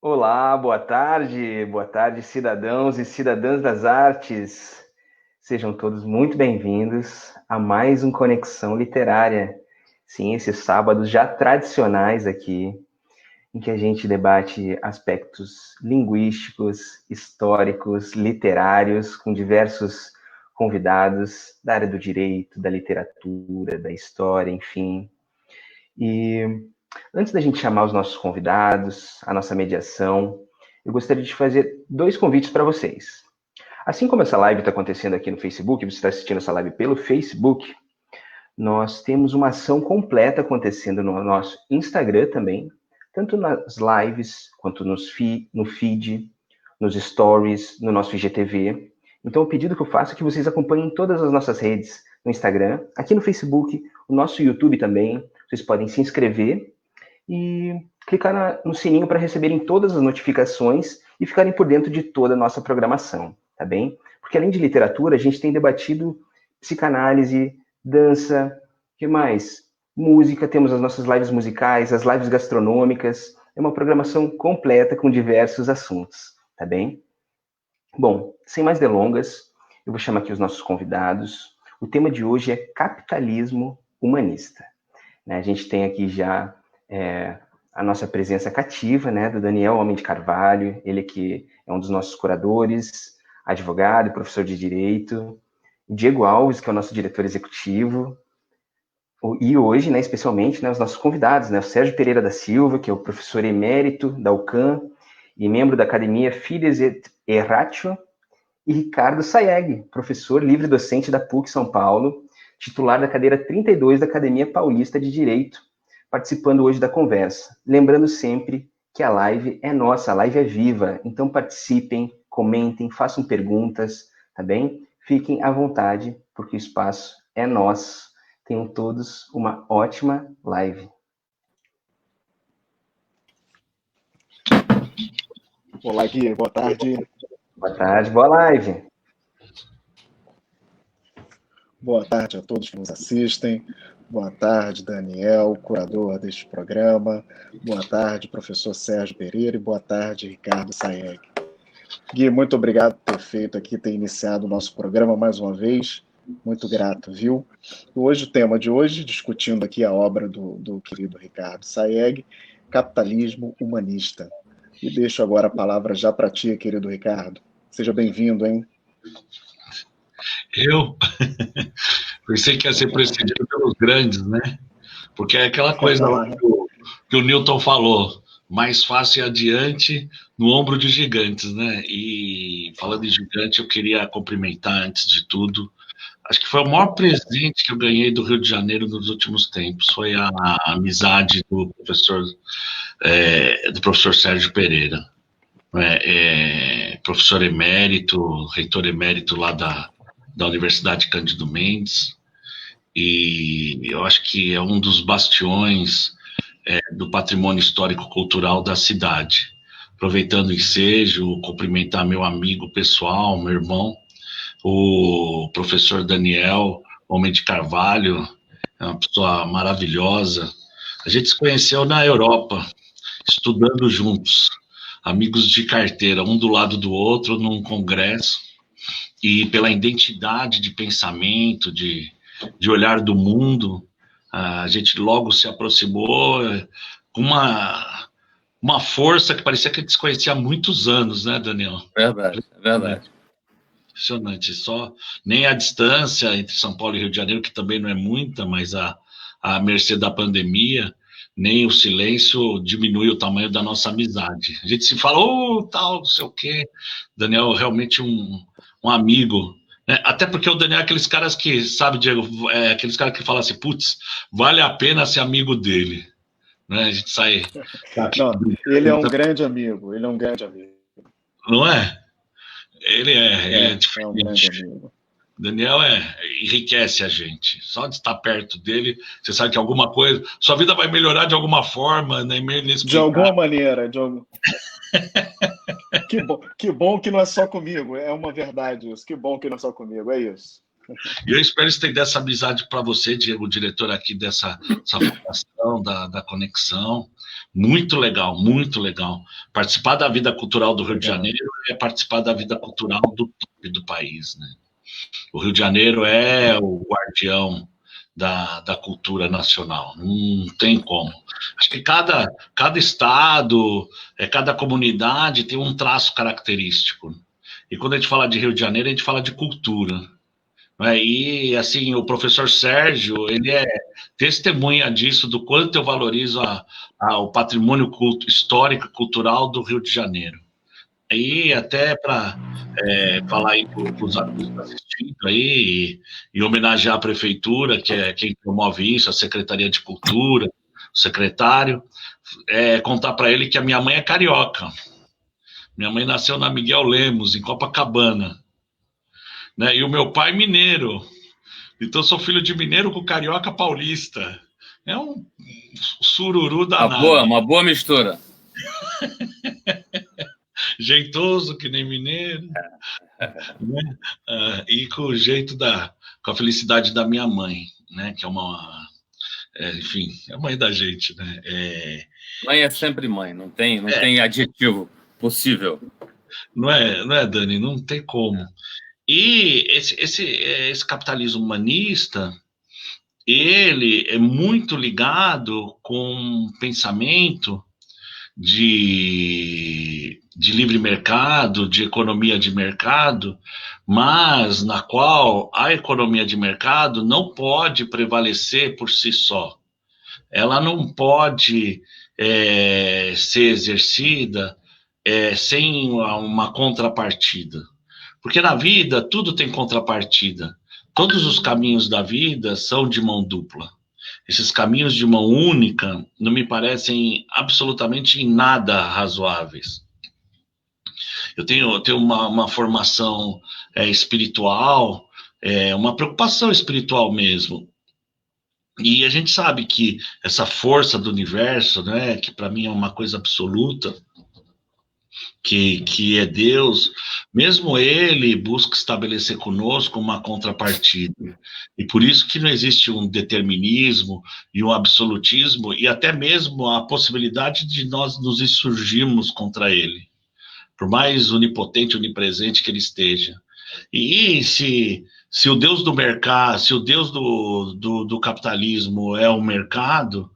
Olá, boa tarde, cidadãos e cidadãs das artes. Sejam todos muito bem-vindos a mais um Conexão Literária. Sim, esses sábados já tradicionais aqui, em que a gente debate aspectos linguísticos, históricos, literários, com diversos convidados da área do direito, da literatura, da história, enfim. E antes da gente chamar os nossos convidados, a nossa mediação, eu gostaria de fazer dois convites para vocês. Assim como essa live está acontecendo aqui no Facebook, você está assistindo essa live pelo Facebook, nós temos uma ação completa acontecendo no nosso Instagram também, tanto nas lives, quanto no feed, nos stories, no nosso IGTV. Então, o pedido que eu faço é que vocês acompanhem todas as nossas redes no Instagram, aqui no Facebook, o nosso YouTube também. Vocês podem se inscrever e clicar no sininho para receberem todas as notificações e ficarem por dentro de toda a nossa programação, tá bem? Porque além de literatura, a gente tem debatido psicanálise, dança, o que mais? Música, temos as nossas lives musicais, as lives gastronômicas, é uma programação completa com diversos assuntos, tá bem? Bom, sem mais delongas, eu vou chamar aqui os nossos convidados. O tema de hoje é capitalismo humanista. A gente tem aqui já a nossa presença cativa, né, do Daniel Homem de Carvalho, ele que é um dos nossos curadores, advogado e professor de direito, o Diego Alves, que é o nosso diretor executivo, e hoje, né, especialmente, né, os nossos convidados, né, o Sérgio Pereira da Silva, que é o professor emérito da UCAM e membro da Academia Fides et Ratio, e Ricardo Sayeg, professor livre-docente da PUC São Paulo, titular da cadeira 32 da Academia Paulista de Direito, participando hoje da conversa. Lembrando sempre que a live é nossa, a live é viva, então participem, comentem, façam perguntas, tá bem? Fiquem à vontade, porque o espaço é nosso. Tenham todos uma ótima live. Olá, Gui, boa tarde. Boa tarde, boa live. Boa tarde a todos que nos assistem. Boa tarde, Daniel, curador deste programa. Boa tarde, professor Sérgio Pereira. E boa tarde, Ricardo Sayeg. Gui, muito obrigado por ter iniciado o nosso programa mais uma vez. Muito grato, viu? Hoje, o tema de hoje, discutindo aqui a obra do querido Ricardo Sayeg, Capitalismo Humanista. E deixo agora a palavra já para ti, querido Ricardo. Seja bem-vindo, hein? Eu pensei que ia ser precedido pelos grandes, né? Porque é aquela coisa lá que o Newton falou, mais fácil e adiante no ombro de gigantes, né? E falando em gigante, eu queria cumprimentar, antes de tudo, acho que foi o maior presente que eu ganhei do Rio de Janeiro nos últimos tempos, foi a amizade do professor Sérgio Pereira, professor emérito, reitor emérito lá da Universidade Cândido Mendes, e eu acho que é um dos bastiões do patrimônio histórico-cultural da cidade. Aproveitando o ensejo, cumprimentar meu amigo pessoal, meu irmão, o professor Daniel Homem de Carvalho, é uma pessoa maravilhosa. A gente se conheceu na Europa, estudando juntos, amigos de carteira, um do lado do outro, num congresso, e pela identidade de pensamento, de olhar do mundo, a gente logo se aproximou com uma força que parecia que a gente se conhecia há muitos anos, né, Daniel? Verdade, é verdade. Impressionante, só nem a distância entre São Paulo e Rio de Janeiro, que também não é muita, mas a mercê da pandemia, nem o silêncio diminui o tamanho da nossa amizade. A gente se fala, tal, não sei o quê. Daniel é realmente um amigo, né? Até porque o Daniel é aqueles caras que, sabe, Diego, aqueles caras que falam assim, putz, vale a pena ser amigo dele, né? A gente sai... Não, ele é um grande amigo, Não é? Ele é diferente. É um grande amigo. Daniel enriquece a gente. Só de estar perto dele, você sabe que alguma coisa... Sua vida vai melhorar de alguma forma, né? De alguma maneira. Que bom que não é só comigo. É uma verdade isso. Que bom que não é só comigo. É isso. E eu espero estender essa amizade para você, Diego, diretor aqui dessa fundação, da Conexão. Muito legal, muito legal. Participar da vida cultural do Rio de Janeiro é participar da vida cultural do país, né? O Rio de Janeiro é o guardião da cultura nacional, não tem como. Acho que cada estado, cada comunidade tem um traço característico. E quando a gente fala de Rio de Janeiro, a gente fala de cultura. Né? E, assim, o professor Sérgio, ele é testemunha disso, do quanto eu valorizo o patrimônio histórico e cultural do Rio de Janeiro. E até para falar aí para os amigos assistindo aí e homenagear a prefeitura, que é quem promove isso, a Secretaria de Cultura, o secretário, contar para ele que a minha mãe é carioca. Minha mãe nasceu na Miguel Lemos, em Copacabana. Né? E o meu pai mineiro. Então, sou filho de mineiro com carioca paulista. É um sururu danado. Uma boa mistura. Jeitoso, que nem mineiro. Né? E com o jeito com a felicidade da minha mãe, né? Que é enfim, é a mãe da gente, né? Mãe é sempre mãe, não tem adjetivo possível. Não é, Dani? Não tem como. E esse capitalismo humanista, ele é muito ligado com um pensamento de livre mercado, de economia de mercado, mas na qual a economia de mercado não pode prevalecer por si só. Ela não pode ser exercida sem uma contrapartida. Porque na vida tudo tem contrapartida. Todos os caminhos da vida são de mão dupla. Esses caminhos de mão única não me parecem absolutamente em nada razoáveis. Eu tenho uma formação espiritual, uma preocupação espiritual mesmo. E a gente sabe que essa força do universo, né, que para mim é uma coisa absoluta, que é Deus, mesmo ele busca estabelecer conosco uma contrapartida. E por isso que não existe um determinismo e um absolutismo, e até mesmo a possibilidade de nós nos insurgirmos contra ele, por mais onipotente, onipresente que ele esteja. E se o Deus do mercado, se o Deus do capitalismo é o mercado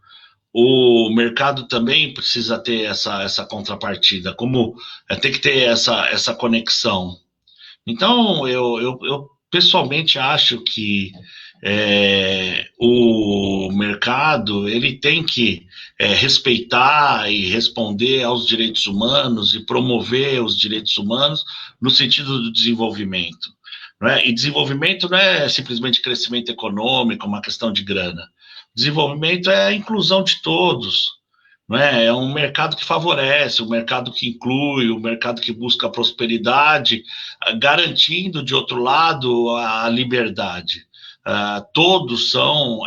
também precisa ter essa contrapartida, como tem que ter essa conexão. Então, eu pessoalmente acho que o mercado ele tem que respeitar e responder aos direitos humanos e promover os direitos humanos no sentido do desenvolvimento. Não é? E desenvolvimento não é simplesmente crescimento econômico, uma questão de grana. Desenvolvimento é a inclusão de todos, não é? É um mercado que favorece, um mercado que inclui, um mercado que busca a prosperidade, garantindo, de outro lado, a liberdade. Todos são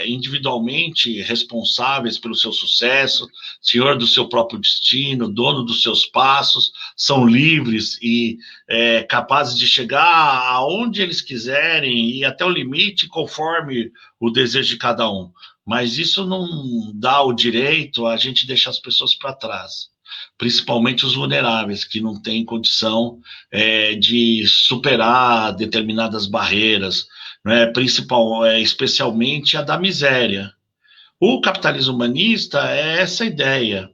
individualmente responsáveis pelo seu sucesso, senhor do seu próprio destino, dono dos seus passos, são livres e capazes de chegar aonde eles quiserem e até o limite conforme o desejo de cada um. Mas isso não dá o direito a gente deixar as pessoas para trás, principalmente os vulneráveis, que não têm condição de superar determinadas barreiras, né, especialmente a da miséria. O capitalismo humanista é essa ideia.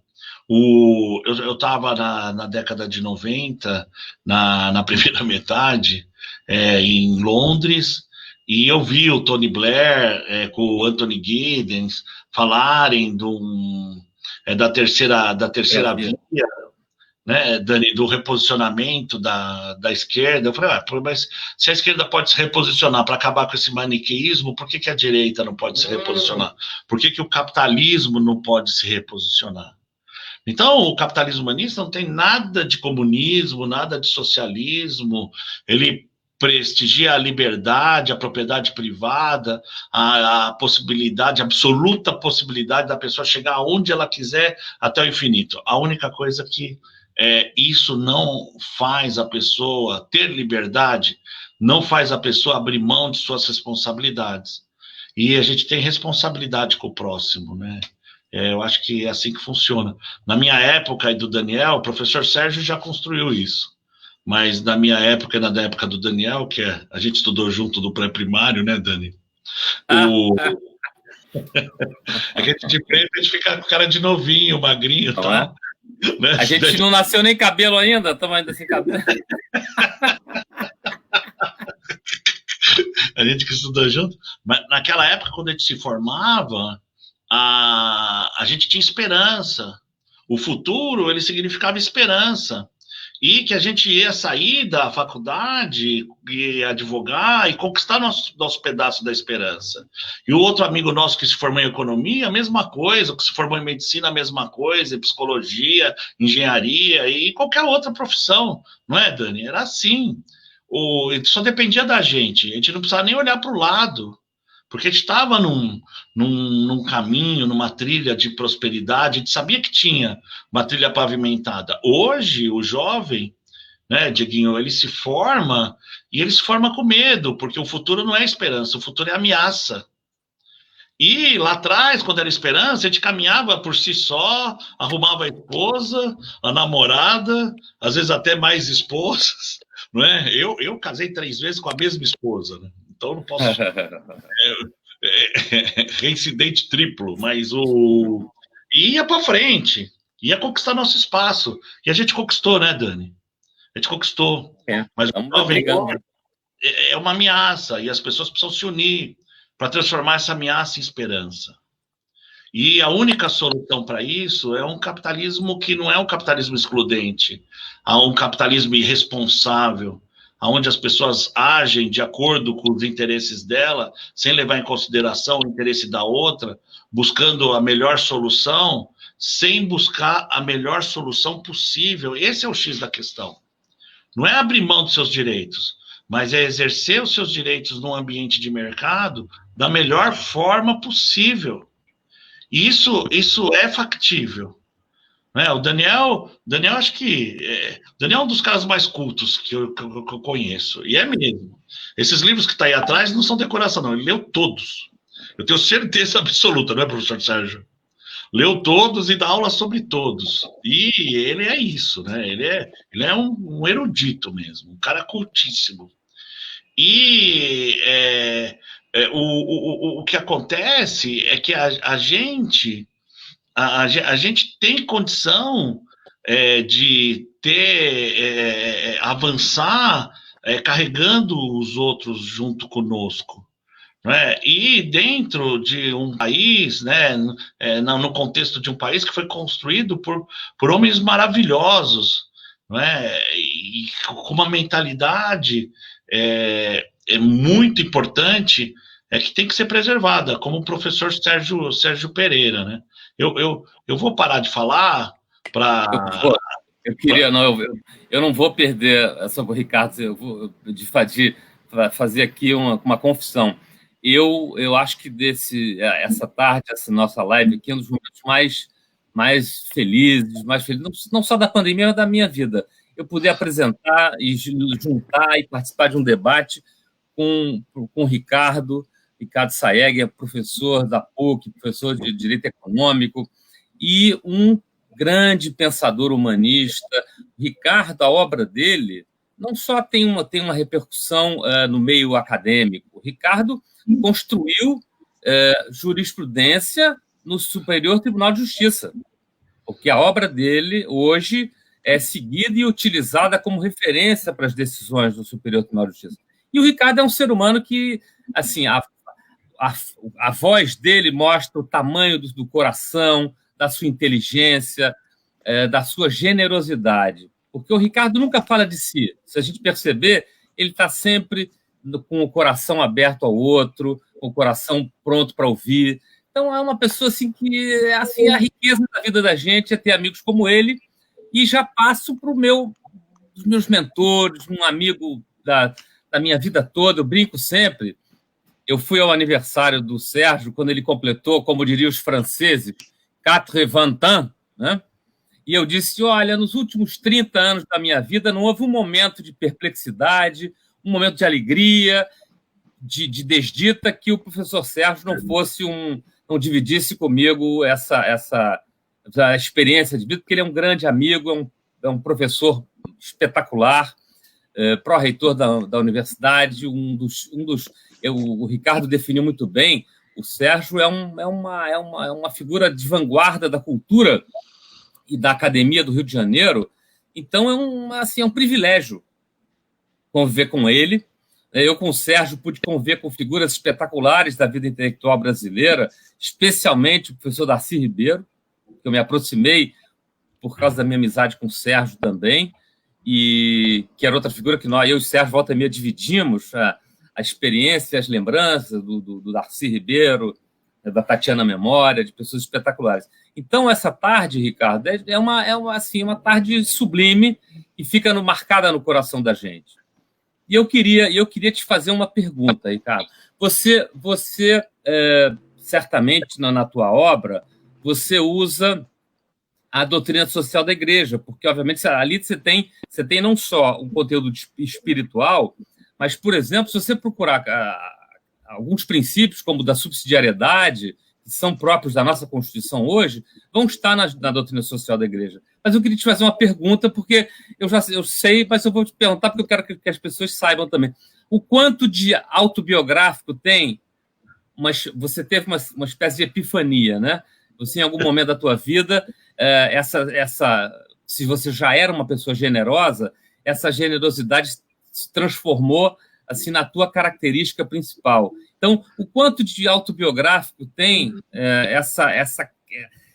Eu estava na década de 90, na primeira metade, em Londres, e eu vi o Tony Blair com o Anthony Giddens falarem da terceira via, né, Dani, do reposicionamento da esquerda. Eu falei, mas se a esquerda pode se reposicionar para acabar com esse maniqueísmo, por que a direita não pode se reposicionar? Por que o capitalismo não pode se reposicionar? Então, o capitalismo humanista não tem nada de comunismo, nada de socialismo, ele prestigia a liberdade, a propriedade privada, a possibilidade, a absoluta possibilidade da pessoa chegar aonde ela quiser até o infinito. A única coisa que isso não faz a pessoa ter liberdade não faz a pessoa abrir mão de suas responsabilidades. E a gente tem responsabilidade com o próximo, né? Eu acho que é assim que funciona. Na minha época e do Daniel, o professor Sérgio já construiu isso. Mas na minha época e na época do Daniel, a gente estudou junto do pré-primário, né, Dani? A gente de preto, a gente fica com cara de novinho, magrinho e tal. Né? A gente não nasceu nem cabelo ainda, estamos ainda sem cabelo. A gente que estudou junto. Mas naquela época, quando a gente se formava, a gente tinha esperança. O futuro, ele significava esperança. E que a gente ia sair da faculdade e advogar e conquistar nosso pedaço da esperança. E o outro amigo nosso que se formou em economia, a mesma coisa, que se formou em medicina, a mesma coisa, em psicologia, engenharia e qualquer outra profissão, não é, Dani? Era assim. Só dependia da gente, a gente não precisava nem olhar para o lado, porque a gente estava num caminho, numa trilha de prosperidade, a gente sabia que tinha uma trilha pavimentada. Hoje, o jovem, né, Dieguinho, ele se forma, e ele se forma com medo, porque o futuro não é esperança, o futuro é ameaça. E lá atrás, quando era esperança, a gente caminhava por si só, arrumava a esposa, a namorada, às vezes até mais esposas, não é? Eu casei 3 vezes com a mesma esposa, né? Então não posso... reincidente triplo, mas E ia para frente, ia conquistar nosso espaço. E a gente conquistou, né, Dani? A gente conquistou. Mas o jovem é uma ameaça, e as pessoas precisam se unir para transformar essa ameaça em esperança. E a única solução para isso é um capitalismo que não é um capitalismo excludente, há um capitalismo irresponsável, onde as pessoas agem de acordo com os interesses dela, sem levar em consideração o interesse da outra, buscando a melhor solução, sem buscar a melhor solução possível. Esse é o X da questão. Não é abrir mão dos seus direitos, mas é exercer os seus direitos num ambiente de mercado da melhor forma possível. Isso é factível. Né? O Daniel, acho que... Daniel é um dos caras mais cultos que eu conheço, e é mesmo. Esses livros que estão aí atrás não são decoração, não. Ele leu todos. Eu tenho certeza absoluta, não é, professor Sérgio? Leu todos e dá aula sobre todos. E ele é isso, né? Ele é um erudito mesmo, um cara cultíssimo. E o que acontece é que a gente tem condição de avançar carregando os outros junto conosco. Né? E dentro de um país, né, no contexto de um país que foi construído por homens maravilhosos, né, e com uma mentalidade muito importante, que tem que ser preservada, como o professor Sérgio Pereira. Né? Eu vou parar de falar para... Eu não vou perder essa, Ricardo, eu vou fazer aqui uma confissão. Eu acho que essa tarde, essa nossa live aqui, é um dos momentos mais felizes, não só da pandemia, mas da minha vida. Eu puder apresentar e juntar e participar de um debate com o Ricardo Sayegh, é professor da PUC, professor de Direito Econômico, e um grande pensador humanista. Ricardo, a obra dele não só tem uma repercussão no meio acadêmico. Ricardo construiu jurisprudência no Superior Tribunal de Justiça, porque a obra dele hoje é seguida e utilizada como referência para as decisões do Superior Tribunal de Justiça. E o Ricardo é um ser humano que, assim, a voz dele mostra o tamanho do coração, da sua inteligência, da sua generosidade. Porque o Ricardo nunca fala de si. Se a gente perceber, ele está sempre com o coração aberto ao outro, com o coração pronto para ouvir. Então, é uma pessoa assim, que assim, a riqueza da vida da gente é ter amigos como ele. E já passo para os meus mentores, um amigo da minha vida toda, eu brinco sempre. Eu fui ao aniversário do Sérgio, quando ele completou, como diriam os franceses, 80 ans, né? E eu disse, olha, nos últimos 30 anos da minha vida não houve um momento de perplexidade, um um momento de alegria, de desdita, que o professor Sérgio não dividisse comigo essa experiência de vida, porque ele é um grande amigo, é um professor espetacular, pró-reitor da universidade, o Ricardo definiu muito bem. O Sérgio é uma figura de vanguarda da cultura e da academia do Rio de Janeiro. Então, é um privilégio conviver com ele. Eu, com o Sérgio, pude conviver com figuras espetaculares da vida intelectual brasileira, especialmente o professor Darcy Ribeiro, que eu me aproximei por causa da minha amizade com o Sérgio também, e que era outra figura que eu e o Sérgio, volta e meia, dividimos a experiência, as lembranças do Darcy Ribeiro, da Tatiana Memória, de pessoas espetaculares. Então, essa tarde, Ricardo, é uma tarde sublime e fica marcada no coração da gente. E eu queria te fazer uma pergunta, Ricardo. Você certamente, na tua obra, você usa a doutrina social da igreja, porque, obviamente, ali você tem não só um conteúdo espiritual, mas, por exemplo, se você procurar alguns princípios, como o da subsidiariedade, que são próprios da nossa Constituição hoje, vão estar na doutrina social da igreja. Mas eu queria te fazer uma pergunta, porque eu sei, mas eu vou te perguntar porque eu quero que as pessoas saibam também. O quanto de autobiográfico tem? Você teve uma espécie de epifania, né? Você, em algum momento da tua vida, se você já era uma pessoa generosa, essa generosidade se transformou assim na tua característica principal. Então, o quanto de autobiográfico tem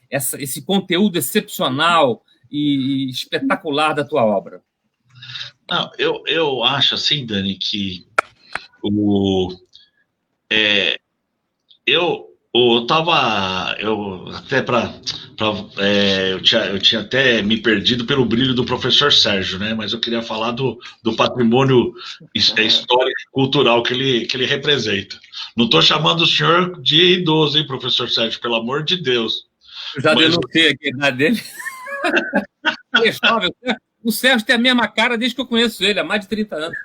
esse conteúdo excepcional e espetacular da tua obra? Não, eu acho assim, Dani, que eu tinha até me perdido pelo brilho do professor Sérgio, né? Mas eu queria falar do patrimônio histórico e cultural que ele representa. Não estou chamando o senhor de idoso, hein, professor Sérgio? Pelo amor de Deus. Eu já denunciei aqui a idade dele. O Sérgio tem a mesma cara desde que eu conheço ele, há mais de 30 anos.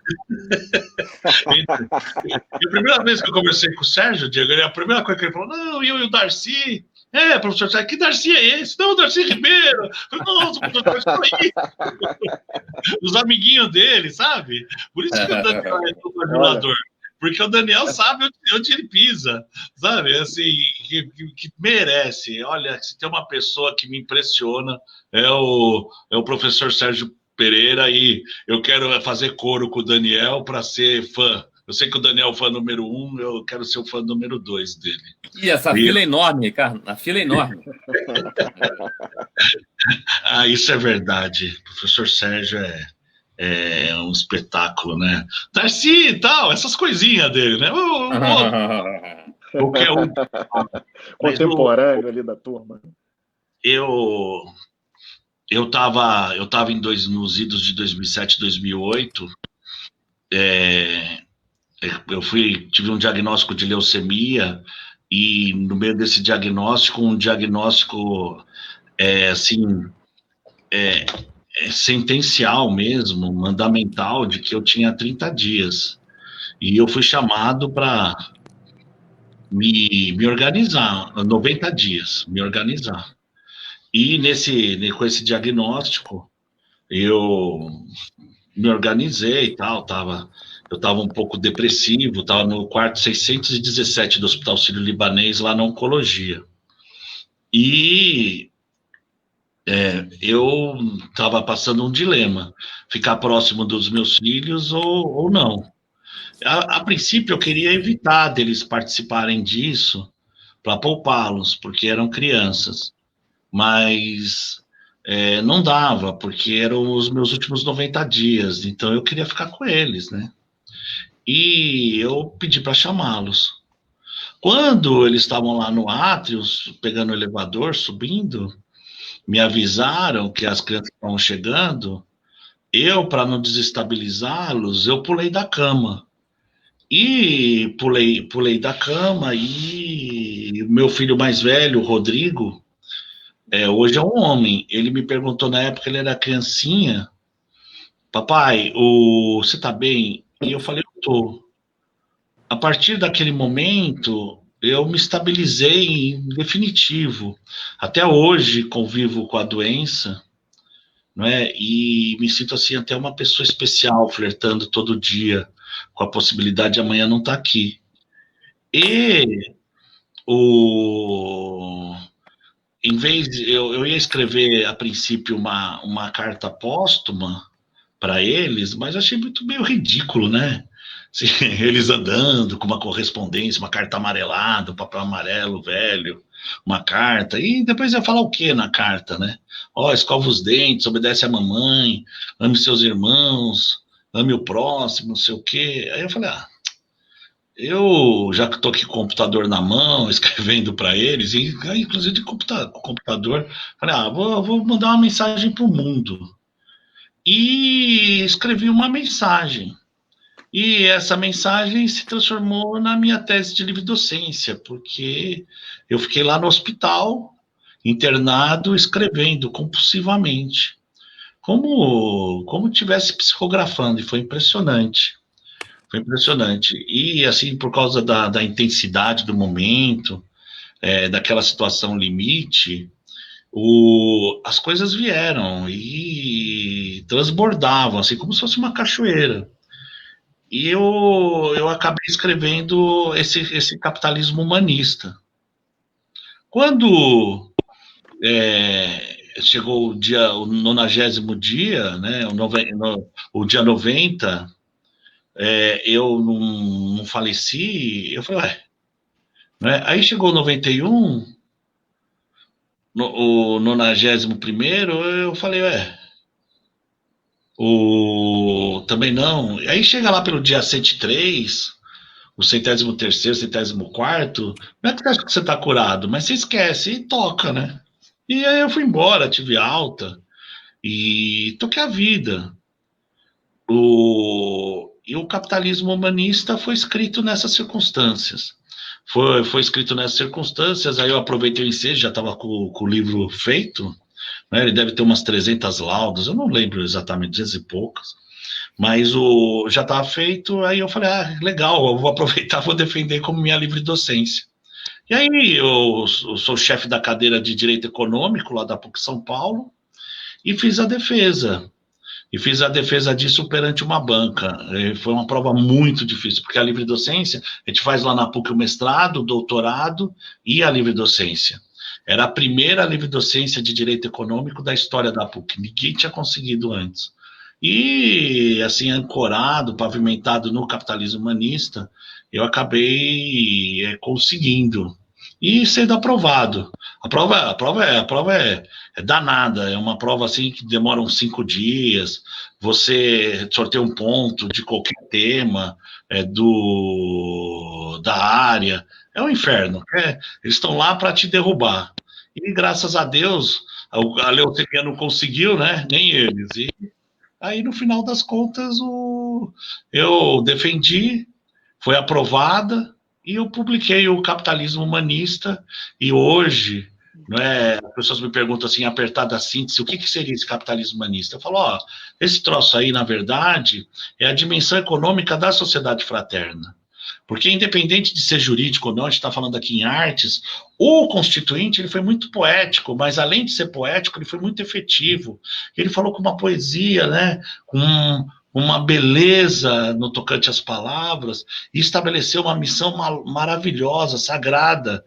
E a primeira vez que eu conversei com o Sérgio, Diego, a primeira coisa que ele falou, não, eu e o Darcy. Professor Sérgio, que Darcy é esse? Não, o Darcy Ribeiro. Nossa, professor Sérgio, os amiguinhos dele, sabe? Por isso que o Daniel é tão ajulador. Porque o Daniel sabe onde ele pisa, sabe? Assim, que merece. Olha, se tem uma pessoa que me impressiona, é o professor Sérgio Pereira, e eu quero fazer coro com o Daniel para ser fã. Eu sei que o Daniel é o fã número 1, eu quero ser o fã número 2 dele. E essa fila é enorme, Ricardo. A fila é enorme. Isso é verdade. O professor Sérgio é um espetáculo, né? Darcy e tal, essas coisinhas dele, né? Qualquer um. Contemporâneo ali da turma. Eu estava nos idos de 2007, 2008. Eu tive um diagnóstico de leucemia, e no meio desse diagnóstico, sentencial mesmo, mandamental, de que eu tinha 30 dias. E eu fui chamado para me organizar, 90 dias, me organizar. E com esse diagnóstico, eu me organizei e tal, eu estava um pouco depressivo, estava no quarto 617 do Hospital Sírio-Libanês, lá na oncologia. E eu estava passando um dilema, ficar próximo dos meus filhos ou não. A princípio, eu queria evitar deles participarem disso para poupá-los, porque eram crianças. Mas não dava, porque eram os meus últimos 90 dias, então eu queria ficar com eles, né? E eu pedi para chamá-los. Quando eles estavam lá no átrio, pegando o elevador, subindo, me avisaram que as crianças estavam chegando. Para não desestabilizá-los, eu pulei da cama. E pulei da cama, e meu filho mais velho, Rodrigo, hoje é um homem. Ele me perguntou, na época ele era criancinha, papai, você tá bem? E eu falei, eu tô. A partir daquele momento, eu me estabilizei em definitivo. Até hoje convivo com a doença, não é? E me sinto assim até uma pessoa especial, flertando todo dia com a possibilidade de amanhã não estar aqui. E o em vez de eu ia escrever a princípio uma carta póstuma para eles, mas achei muito meio ridículo, né? Assim, eles andando com uma correspondência, uma carta amarelada, um papel amarelo velho, uma carta, e depois ia falar o que na carta, né? Ó, escova os dentes, obedece à mamãe, ame seus irmãos, ame o próximo, não sei o quê. Aí eu falei, eu já que estou aqui com o computador na mão, escrevendo para eles, e inclusive de computador, falei, vou mandar uma mensagem para o mundo. E escrevi uma mensagem. E essa mensagem se transformou na minha tese de livre docência, porque eu fiquei lá no hospital, internado, escrevendo compulsivamente, como tivesse psicografando, e foi impressionante. Foi impressionante. E, assim, por causa da intensidade do momento, daquela situação limite, as coisas vieram e transbordavam, assim, como se fosse uma cachoeira. E eu acabei escrevendo esse capitalismo humanista. Quando chegou o 90º dia, né, o dia 90, eu não faleci, eu falei, né? Aí chegou o 91, o 91º, eu falei, também não. Aí chega lá pelo dia 103, o 103º, 104º, não é que você acha que você tá curado, mas você esquece e toca, né? E aí eu fui embora, tive alta e toquei a vida. E o capitalismo humanista foi escrito nessas circunstâncias. Foi escrito nessas circunstâncias, aí eu aproveitei o ensejo, já estava com o livro feito, né? Ele deve ter umas 300 laudas, eu não lembro exatamente, 200 e poucas, mas já estava feito, aí eu falei, legal, eu vou aproveitar, vou defender como minha livre docência. E aí eu sou chefe da cadeira de Direito Econômico lá da PUC São Paulo e fiz a defesa. E fiz a defesa disso perante uma banca. Foi uma prova muito difícil, porque a livre docência, a gente faz lá na PUC o mestrado, o doutorado e a livre docência. Era a primeira livre docência de Direito Econômico da história da PUC. Ninguém tinha conseguido antes. E, assim, ancorado, pavimentado no capitalismo humanista, eu acabei conseguindo e sendo aprovado. A prova é danada, é uma prova assim que demora uns 5 dias, você sorteia um ponto de qualquer tema, da área, é um inferno, eles estão lá para te derrubar. E graças a Deus, a leucemia não conseguiu, né? Nem eles. E aí, no final das contas, eu defendi, foi aprovada, e eu publiquei o Capitalismo Humanista, e hoje, as pessoas me perguntam assim, apertada síntese, o que seria esse capitalismo humanista? Eu falo, esse troço aí, na verdade, é a dimensão econômica da sociedade fraterna. Porque independente de ser jurídico ou não, a gente está falando aqui em artes, o Constituinte ele foi muito poético, mas além de ser poético, ele foi muito efetivo. Ele falou com uma poesia, né, com uma beleza no tocante às palavras, e estabeleceu uma missão maravilhosa, sagrada,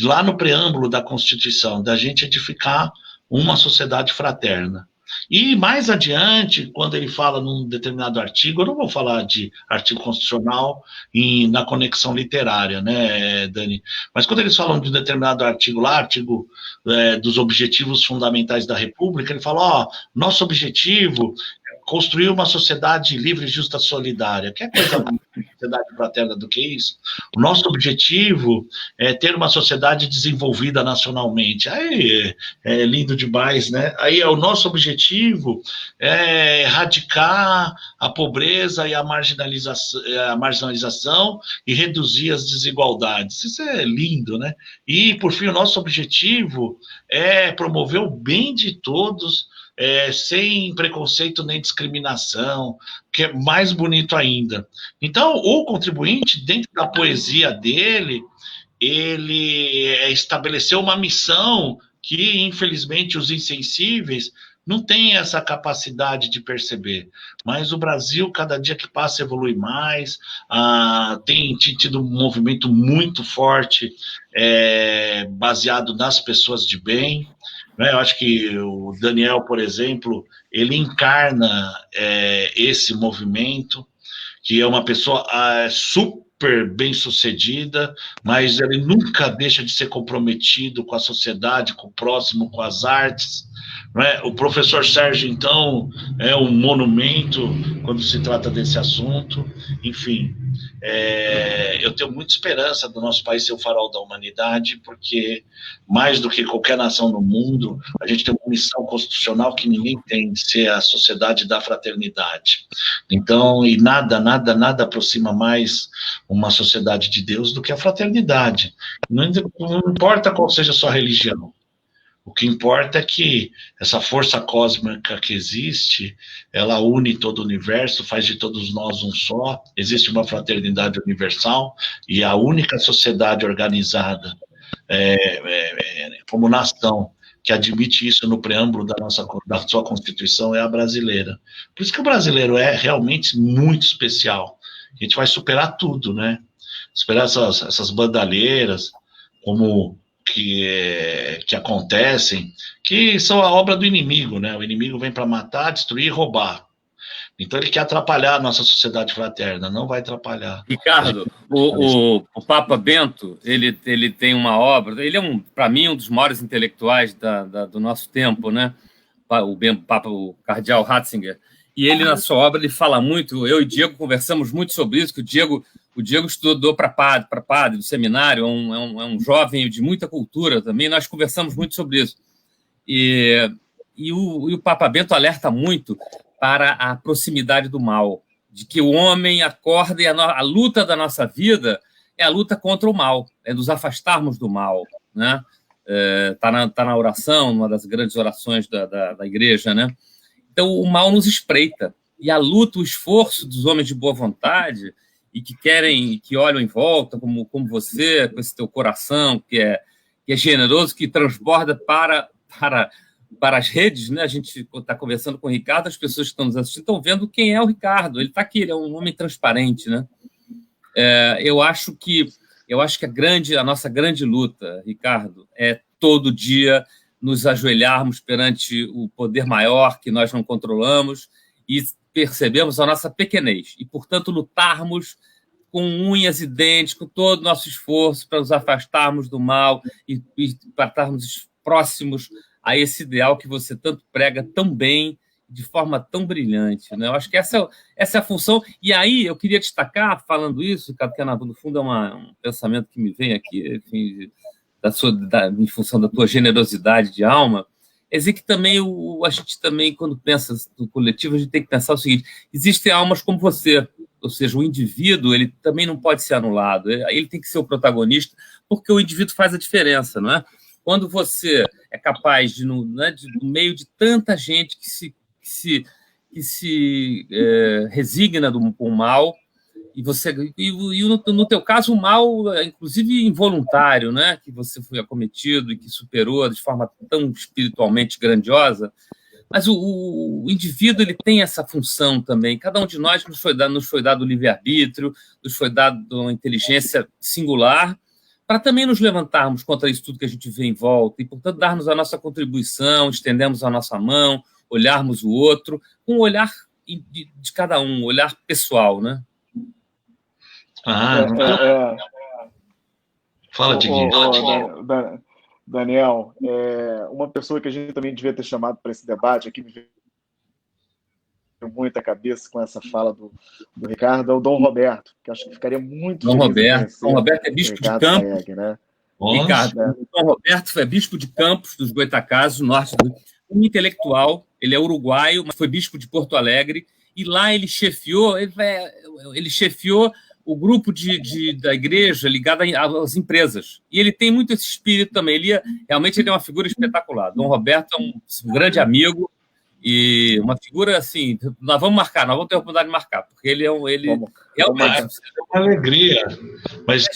lá no preâmbulo da Constituição, da gente edificar uma sociedade fraterna. E mais adiante, quando ele fala num determinado artigo, eu não vou falar de artigo constitucional na conexão literária, né, Dani? Mas quando eles falam de um determinado artigo lá, artigo dos objetivos fundamentais da República, ele fala, nosso objetivo é construir uma sociedade livre, justa, solidária. Que coisa mais sociedade fraterna do que isso? O nosso objetivo é ter uma sociedade desenvolvida nacionalmente. Aí é lindo demais, né? Aí o nosso objetivo é erradicar a pobreza e a marginalização e reduzir as desigualdades. Isso é lindo, né? E, por fim, o nosso objetivo é promover o bem de todos, sem preconceito nem discriminação, que é mais bonito ainda. Então, o contribuinte, dentro da poesia dele, ele estabeleceu uma missão que, infelizmente, os insensíveis não têm essa capacidade de perceber. Mas o Brasil, cada dia que passa, evolui mais, tem tido um movimento muito forte, baseado nas pessoas de bem. Eu acho que o Daniel, por exemplo, ele encarna esse movimento, que é uma pessoa super bem-sucedida, mas ele nunca deixa de ser comprometido com a sociedade, com o próximo, com as artes. O professor Sérgio, então, é um monumento quando se trata desse assunto. Enfim, eu tenho muita esperança do nosso país ser o farol da humanidade, porque, mais do que qualquer nação no mundo, a gente tem uma missão constitucional que ninguém tem, de ser a sociedade da fraternidade. Então, e nada aproxima mais uma sociedade de Deus do que a fraternidade. Não importa qual seja a sua religião. O que importa é que essa força cósmica que existe, ela une todo o universo, faz de todos nós um só, existe uma fraternidade universal, e a única sociedade organizada como nação que admite isso no preâmbulo da sua Constituição é a brasileira. Por isso que o brasileiro é realmente muito especial. A gente vai superar tudo, né? Superar essas bandalheiras, como que acontecem, que são a obra do inimigo, né? O inimigo vem para matar, destruir e roubar. Então ele quer atrapalhar a nossa sociedade fraterna, não vai atrapalhar. Ricardo, o Papa Bento, ele tem uma obra, ele é, para mim, um dos maiores intelectuais do nosso tempo, né? O cardeal Ratzinger. E ele, na sua obra, ele fala muito, eu e o Diego conversamos muito sobre isso, que o Diego estudou para padre do seminário, é um jovem de muita cultura também, nós conversamos muito sobre isso. E o Papa Bento alerta muito para a proximidade do mal, de que o homem acorda e a luta da nossa vida é a luta contra o mal, é nos afastarmos do mal, né? Tá na oração, uma das grandes orações da igreja, né? Então, o mal nos espreita, e a luta, o esforço dos homens de boa vontade e que olham em volta, como você, com esse teu coração que é generoso, que transborda para as redes, né? A gente está conversando com o Ricardo, as pessoas que estão nos assistindo estão vendo quem é o Ricardo. Ele está aqui, ele é um homem transparente, né? Eu acho que a nossa grande luta, Ricardo, é todo dia nos ajoelharmos perante o poder maior que nós não controlamos e percebemos a nossa pequenez e, portanto, lutarmos com unhas e dentes, com todo o nosso esforço para nos afastarmos do mal e para estarmos próximos a esse ideal que você tanto prega tão bem, de forma tão brilhante, né? Eu acho que essa é a função. E aí eu queria destacar, falando isso, que no fundo é um pensamento que me vem aqui, enfim, em função da tua generosidade de alma, é dizer que também a gente também, quando pensa no coletivo, a gente tem que pensar o seguinte: existem almas como você, ou seja, o indivíduo ele também não pode ser anulado, ele tem que ser o protagonista, porque o indivíduo faz a diferença, não é? Quando você é capaz no meio de tanta gente que se resigna com o mal, e no teu caso o mal, inclusive involuntário, né, que você foi acometido e que superou de forma tão espiritualmente grandiosa, mas o indivíduo ele tem essa função também. Cada um de nós nos foi dado o livre-arbítrio, nos foi dado uma inteligência singular, para também nos levantarmos contra isso tudo que a gente vê em volta e, portanto, darmos a nossa contribuição, estendermos a nossa mão, olharmos o outro, com um olhar de cada um, um olhar pessoal, né? Fala, Diguinho. Daniel, uma pessoa que a gente também devia ter chamado para esse debate, aqui me veio muito a cabeça com essa fala do Ricardo, é o Dom Roberto, que acho que ficaria muito Dom Roberto é bispo de Campos, Saeg, né? Ricardo, Dom Roberto é bispo de Campos, dos Goitacazes, no norte do Rio. Um intelectual, ele é uruguaio, mas foi bispo de Porto Alegre, e lá ele chefiou o grupo da igreja ligado às empresas. E ele tem muito esse espírito também. Realmente ele é uma figura espetacular. Dom Roberto é um grande amigo E uma figura assim, nós vamos marcar, nós vamos ter a oportunidade de marcar, porque ele realmente é uma alegria. Mas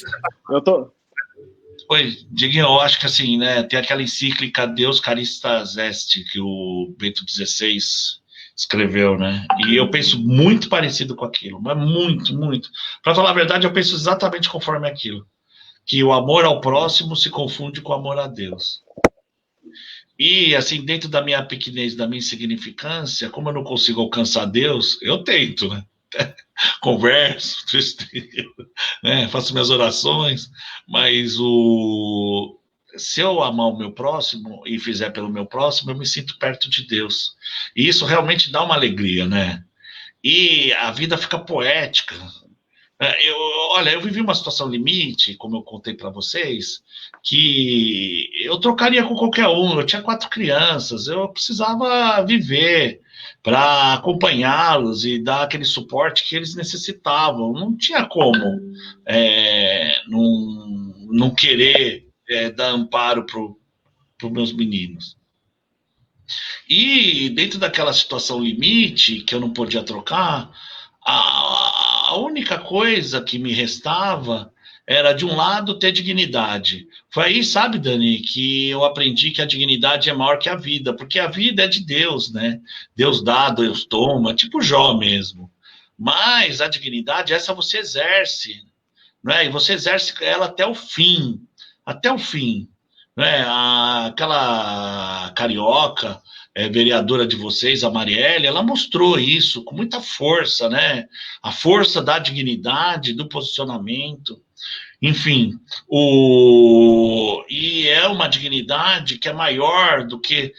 eu tô. Oi, Dieguinho, eu acho que assim, né, tem aquela encíclica Deus Caristas Est, que o Bento XVI escreveu, né? E eu penso muito parecido com aquilo, mas muito, muito. Para falar a verdade, eu penso exatamente conforme aquilo, que o amor ao próximo se confunde com o amor a Deus. E, assim, dentro da minha pequenez, da minha insignificância, como eu não consigo alcançar Deus, eu tento, né? Converso, né? Faço minhas orações, mas se eu amar o meu próximo e fizer pelo meu próximo, eu me sinto perto de Deus. E isso realmente dá uma alegria, né? E a vida fica poética. Olha, eu vivi uma situação limite, como eu contei para vocês, que eu trocaria com qualquer um. Eu tinha 4 crianças, eu precisava viver para acompanhá-los e dar aquele suporte que eles necessitavam. Não tinha como não querer dar amparo para os meus meninos. E dentro daquela situação limite, que eu não podia trocar, a única coisa que me restava era, de um lado, ter dignidade. Foi aí, sabe, Dani, que eu aprendi que a dignidade é maior que a vida, porque a vida é de Deus, né? Deus dá, Deus toma, tipo Jó mesmo. Mas a dignidade, essa você exerce, né? E você exerce ela até o fim, né? Aquela carioca, vereadora de vocês, a Marielle, ela mostrou isso com muita força, né? A força da dignidade, do posicionamento, enfim, e é uma dignidade que é maior do que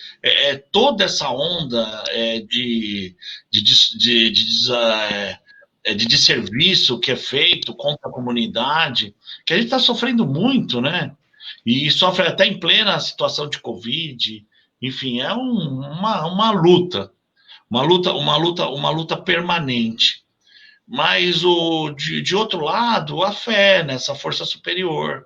toda essa onda de desserviço que é feito contra a comunidade, que a gente está sofrendo muito, né? E sofre até em plena situação de Covid. Enfim, é uma luta permanente. Mas de outro lado, a fé nessa força superior,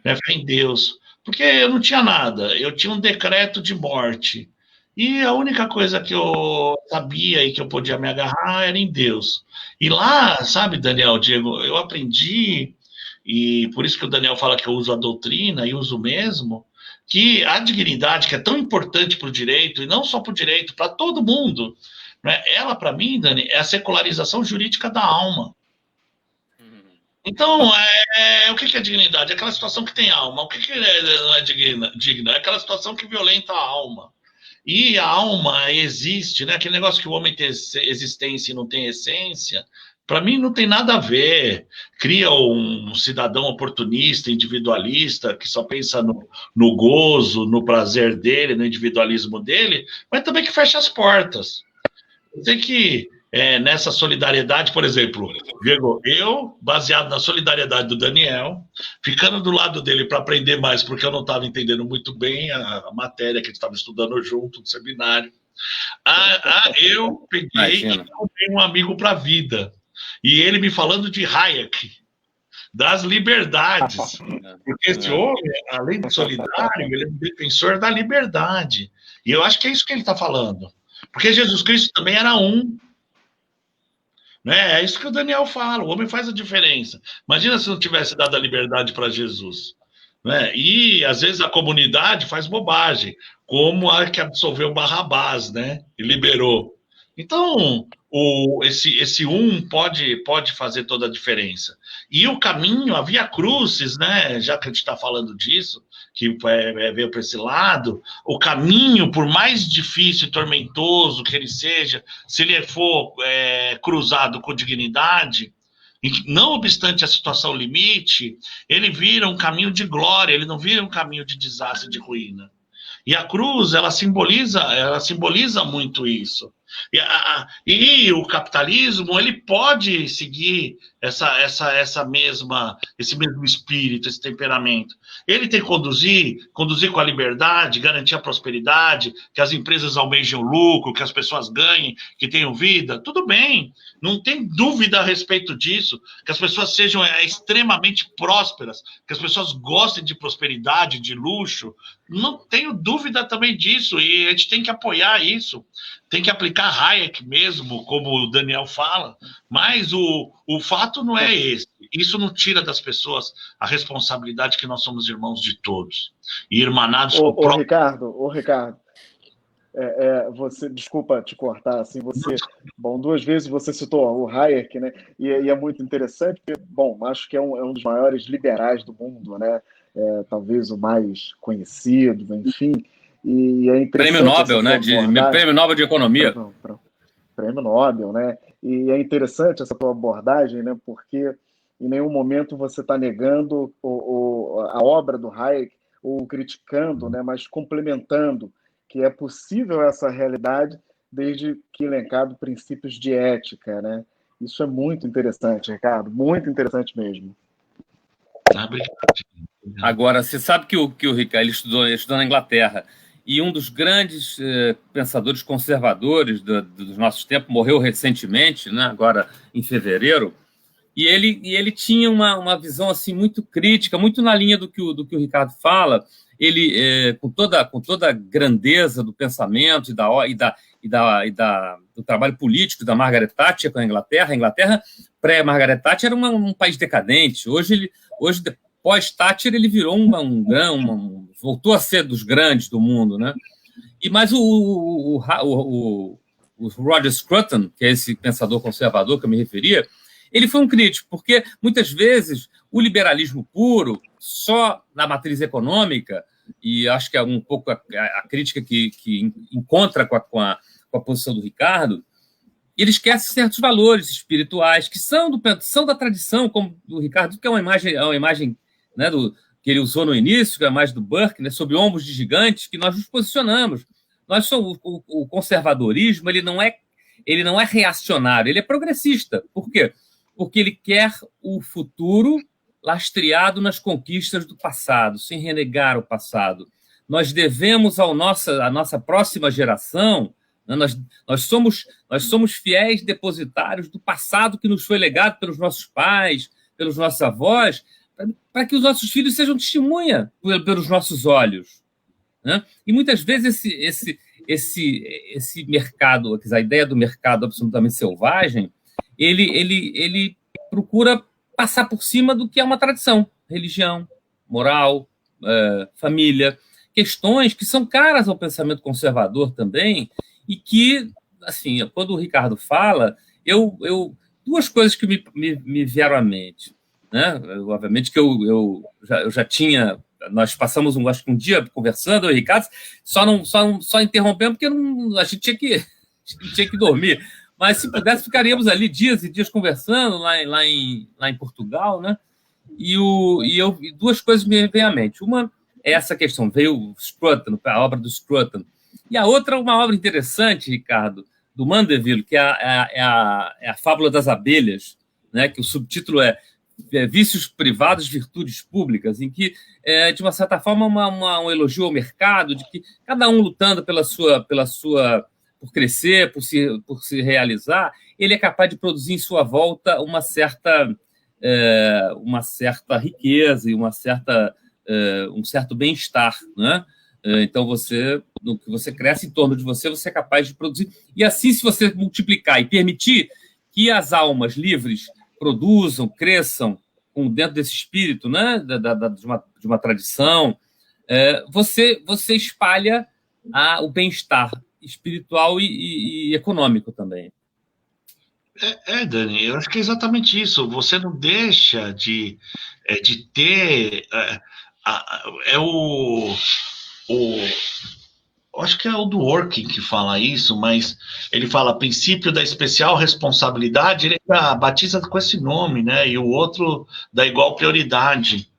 né? Fé em Deus. Porque eu não tinha nada, eu tinha um decreto de morte. E a única coisa que eu sabia e que eu podia me agarrar era em Deus. E lá, sabe, Daniel, Diego, eu aprendi, e por isso que o Daniel fala que eu uso a doutrina, e uso mesmo, que a dignidade, que é tão importante para o direito, e não só para o direito, para todo mundo, né? Ela, para mim, Dani, é a secularização jurídica da alma. Então, o que é dignidade? É aquela situação que tem alma. O que não é digna? É aquela situação que violenta a alma. E a alma existe, né? Aquele negócio que o homem tem existência e não tem essência, para mim não tem nada a ver. Cria um cidadão oportunista, individualista, que só pensa no gozo, no prazer dele, no individualismo dele, mas também que fecha as portas. Eu sei que nessa solidariedade, por exemplo, Diego, eu, baseado na solidariedade do Daniel, ficando do lado dele para aprender mais, porque eu não estava entendendo muito bem a matéria que a gente estava estudando junto no seminário, eu peguei e comprei um amigo para a vida. E ele me falando de Hayek, das liberdades. Porque esse homem, além de solidário, ele é um defensor da liberdade. E eu acho que é isso que ele está falando. Porque Jesus Cristo também era um. Né? É isso que o Daniel fala, o homem faz a diferença. Imagina se não tivesse dado a liberdade para Jesus. Né? E, às vezes, a comunidade faz bobagem, como a que absolveu Barrabás, né? E liberou. Então, esse pode fazer toda a diferença. E o caminho, a Via Crucis, né? Já que a gente está falando disso, que veio para esse lado, o caminho, por mais difícil e tormentoso que ele seja, se ele for cruzado com dignidade, não obstante a situação limite, ele vira um caminho de glória, ele não vira um caminho de desastre, de ruína. E a cruz, ela simboliza muito isso. E o capitalismo, ele pode seguir esse mesmo espírito, esse temperamento. Ele tem que conduzir com a liberdade, garantir a prosperidade, que as empresas almejem o lucro, que as pessoas ganhem, que tenham vida. Tudo bem, não tem dúvida a respeito disso, que as pessoas sejam extremamente prósperas, que as pessoas gostem de prosperidade, de luxo. Não tenho dúvida também disso, e a gente tem que apoiar isso. Tem que aplicar Hayek mesmo, como o Daniel fala, mas o fato não é esse. Isso não tira das pessoas a responsabilidade que nós somos irmãos de todos. E irmanados com o próprio... Ricardo, você, desculpa te cortar, assim, bom, 2 vezes você citou o Hayek, né, e é muito interessante, porque, bom, acho que é um dos maiores liberais do mundo, né, talvez o mais conhecido, enfim, e é interessante... Prêmio Nobel, né, Prêmio Nobel de Economia. Prêmio Nobel, né, e é interessante essa tua abordagem, né, porque em nenhum momento você está negando a obra do Hayek, ou criticando, né, mas complementando que é possível essa realidade desde que elencado princípios de ética, né? Isso é muito interessante, Ricardo, muito interessante mesmo. Agora, você sabe que o Ricardo ele estudou na Inglaterra, e um dos grandes pensadores conservadores dos nossos tempos morreu recentemente, né, agora em fevereiro, e ele tinha uma visão assim, muito crítica, muito na linha do que o Ricardo fala. Ele, com toda a grandeza do pensamento do trabalho político da Margaret Thatcher com a Inglaterra pré-Margaret Thatcher era um país decadente. Hoje pós-Thatcher, ele virou voltou a ser dos grandes do mundo, né? Mas o Roger Scruton, que é esse pensador conservador que eu me referia, ele foi um crítico, porque muitas vezes o liberalismo puro, só na matriz econômica, e acho que é um pouco a crítica que encontra com a posição do Ricardo, ele esquece certos valores espirituais que são da tradição, como do Ricardo, que é uma imagem né, que ele usou no início, que é a imagem do Burke, né, sob ombros de gigantes, que nós nos posicionamos. O conservadorismo ele não é reacionário, ele é progressista. Por quê? Porque ele quer o futuro lastreado nas conquistas do passado, sem renegar o passado. Nós devemos à nossa próxima geração, né, nós somos fiéis depositários do passado que nos foi legado pelos nossos pais, pelos nossos avós, para que os nossos filhos sejam testemunha pelos nossos olhos, né? E muitas vezes esse mercado, a ideia do mercado absolutamente selvagem, ele procura passar por cima do que é uma tradição, religião, moral, família, questões que são caras ao pensamento conservador também, e que, assim, quando o Ricardo fala, duas coisas que me vieram à mente, né? Obviamente que eu já tinha, nós passamos acho que um dia conversando, eu e o Ricardo, só interrompendo porque a gente tinha que dormir. Mas se pudesse, ficaríamos ali dias e dias conversando lá em Portugal, né? E duas coisas me vêm à mente. Uma é essa questão, veio o Scruton, a obra do Scruton. E a outra, uma obra interessante, Ricardo, do Mandeville, que é a Fábula das Abelhas, né? Que o subtítulo é Vícios Privados, Virtudes Públicas, em que, de uma certa forma, um elogio ao mercado, de que cada um lutando por crescer, por se realizar, ele é capaz de produzir em sua volta uma certa riqueza e um certo bem-estar, né? Então, no que você cresce em torno de você é capaz de produzir. E assim, se você multiplicar e permitir que as almas livres produzam, cresçam dentro desse espírito, né? de uma tradição, você espalha o bem-estar espiritual e econômico também. Dani, eu acho que é exatamente isso. Você não deixa de ter... acho que é o Dworkin que fala isso, mas ele fala princípio da especial responsabilidade, ele batiza com esse nome, né? E o outro da igual prioridade.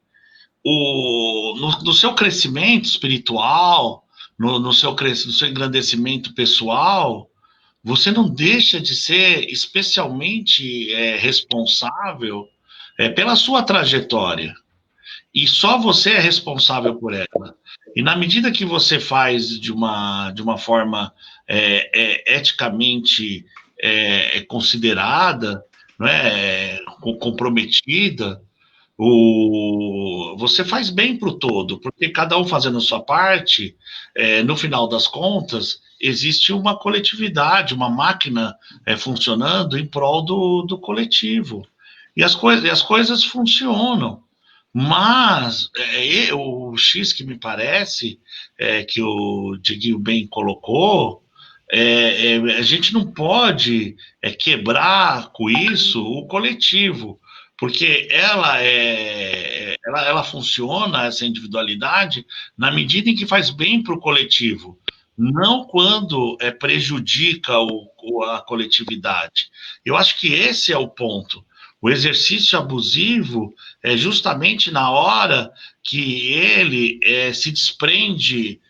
No seu crescimento espiritual, no seu engrandecimento pessoal, você não deixa de ser especialmente responsável pela sua trajetória. E só você é responsável por ela. E na medida que você faz de uma forma eticamente considerada, não é, comprometida, você faz bem para o todo, porque cada um fazendo a sua parte, no final das contas, existe uma coletividade, uma máquina funcionando em prol do coletivo. E as coisas funcionam. Mas o X que me parece, que o Dieguinho bem colocou, a gente não pode quebrar com isso o coletivo, porque ela funciona, essa individualidade, na medida em que faz bem para o coletivo, não quando prejudica a coletividade. Eu acho que esse é o ponto. O exercício abusivo é justamente na hora que ele se desprende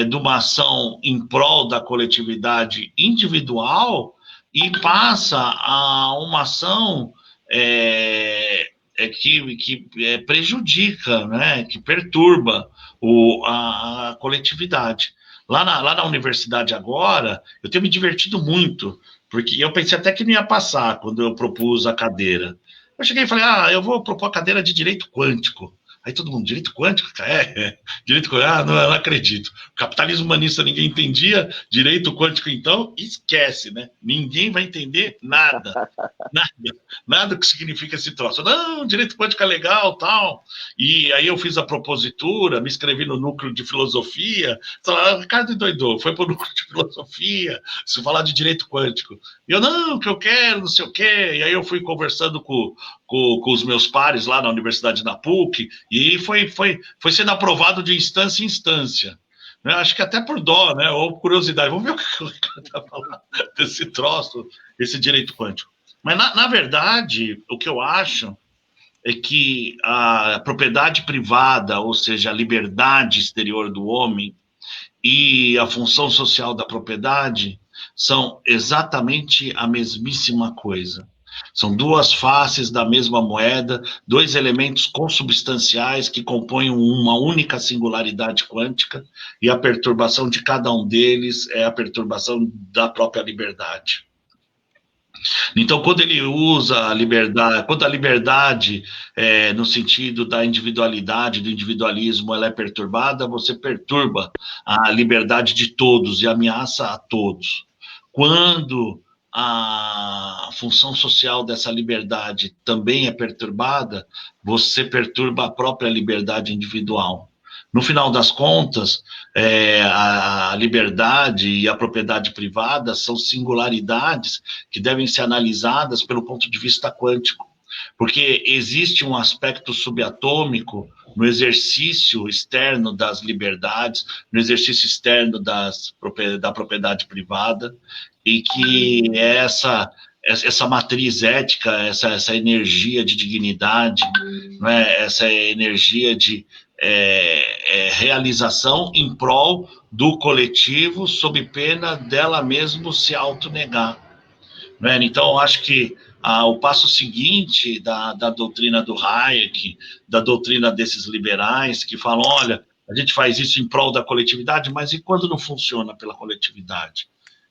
de uma ação em prol da coletividade individual e passa a uma ação que prejudica, né, que perturba a coletividade. Lá na universidade agora, eu tenho me divertido muito, porque eu pensei até que não ia passar quando eu propus a cadeira. Eu cheguei e falei, eu vou propor a cadeira de direito quântico. Aí todo mundo, direito quântico? Direito quântico, não acredito. Capitalismo humanista ninguém entendia, direito quântico então, esquece, né? Ninguém vai entender nada. Nada que significa esse troço. Não, direito quântico é legal, tal. E aí eu fiz a propositura, me inscrevi no núcleo de filosofia. O Ricardo endoidou, foi para o núcleo de filosofia, se falar de direito quântico. E eu, não, que eu quero, não sei o quê. E aí eu fui conversando com os meus pares lá na Universidade da PUC, e foi sendo aprovado de instância em instância. Né? Acho que até por dó, né? Ou curiosidade. Vamos ver o que o Ricardo está falando desse troço, esse direito quântico. Mas, na verdade, o que eu acho é que a propriedade privada, ou seja, a liberdade exterior do homem e a função social da propriedade são exatamente a mesmíssima coisa. São duas faces da mesma moeda, dois elementos consubstanciais que compõem uma única singularidade quântica, e a perturbação de cada um deles é a perturbação da própria liberdade. Então, quando ele usa a liberdade, quando a liberdade, no sentido da individualidade, do individualismo, ela é perturbada, você perturba a liberdade de todos e ameaça a todos. Quando a função social dessa liberdade também é perturbada, você perturba a própria liberdade individual. No final das contas, a liberdade e a propriedade privada são singularidades que devem ser analisadas pelo ponto de vista quântico, porque existe um aspecto subatômico no exercício externo das liberdades, no exercício externo da propriedade privada, e que essa matriz ética, essa energia de dignidade, né, essa energia de realização em prol do coletivo, sob pena dela mesma se autonegar. Né? Então, acho que o passo seguinte da doutrina do Hayek, da doutrina desses liberais, que falam, olha, a gente faz isso em prol da coletividade, mas e quando não funciona pela coletividade?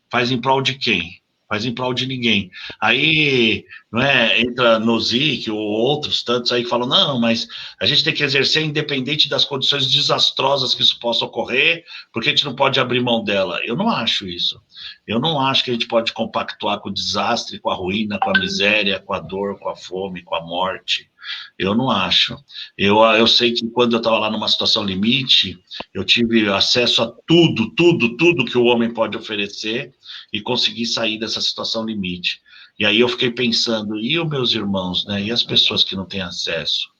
Faz em prol de quem? Faz em prol de ninguém. Aí, não é, entra Nozick ou outros tantos aí que falam, não, mas a gente tem que exercer independente das condições desastrosas que isso possa ocorrer, porque a gente não pode abrir mão dela. Eu não acho isso. Eu não acho que a gente pode compactuar com o desastre, com a ruína, com a miséria, com a dor, com a fome, com a morte. Eu não acho. Eu sei que quando eu estava lá numa situação limite, eu tive acesso a tudo que o homem pode oferecer e consegui sair dessa situação limite. E aí eu fiquei pensando, e os meus irmãos, né? E as pessoas que não têm acesso,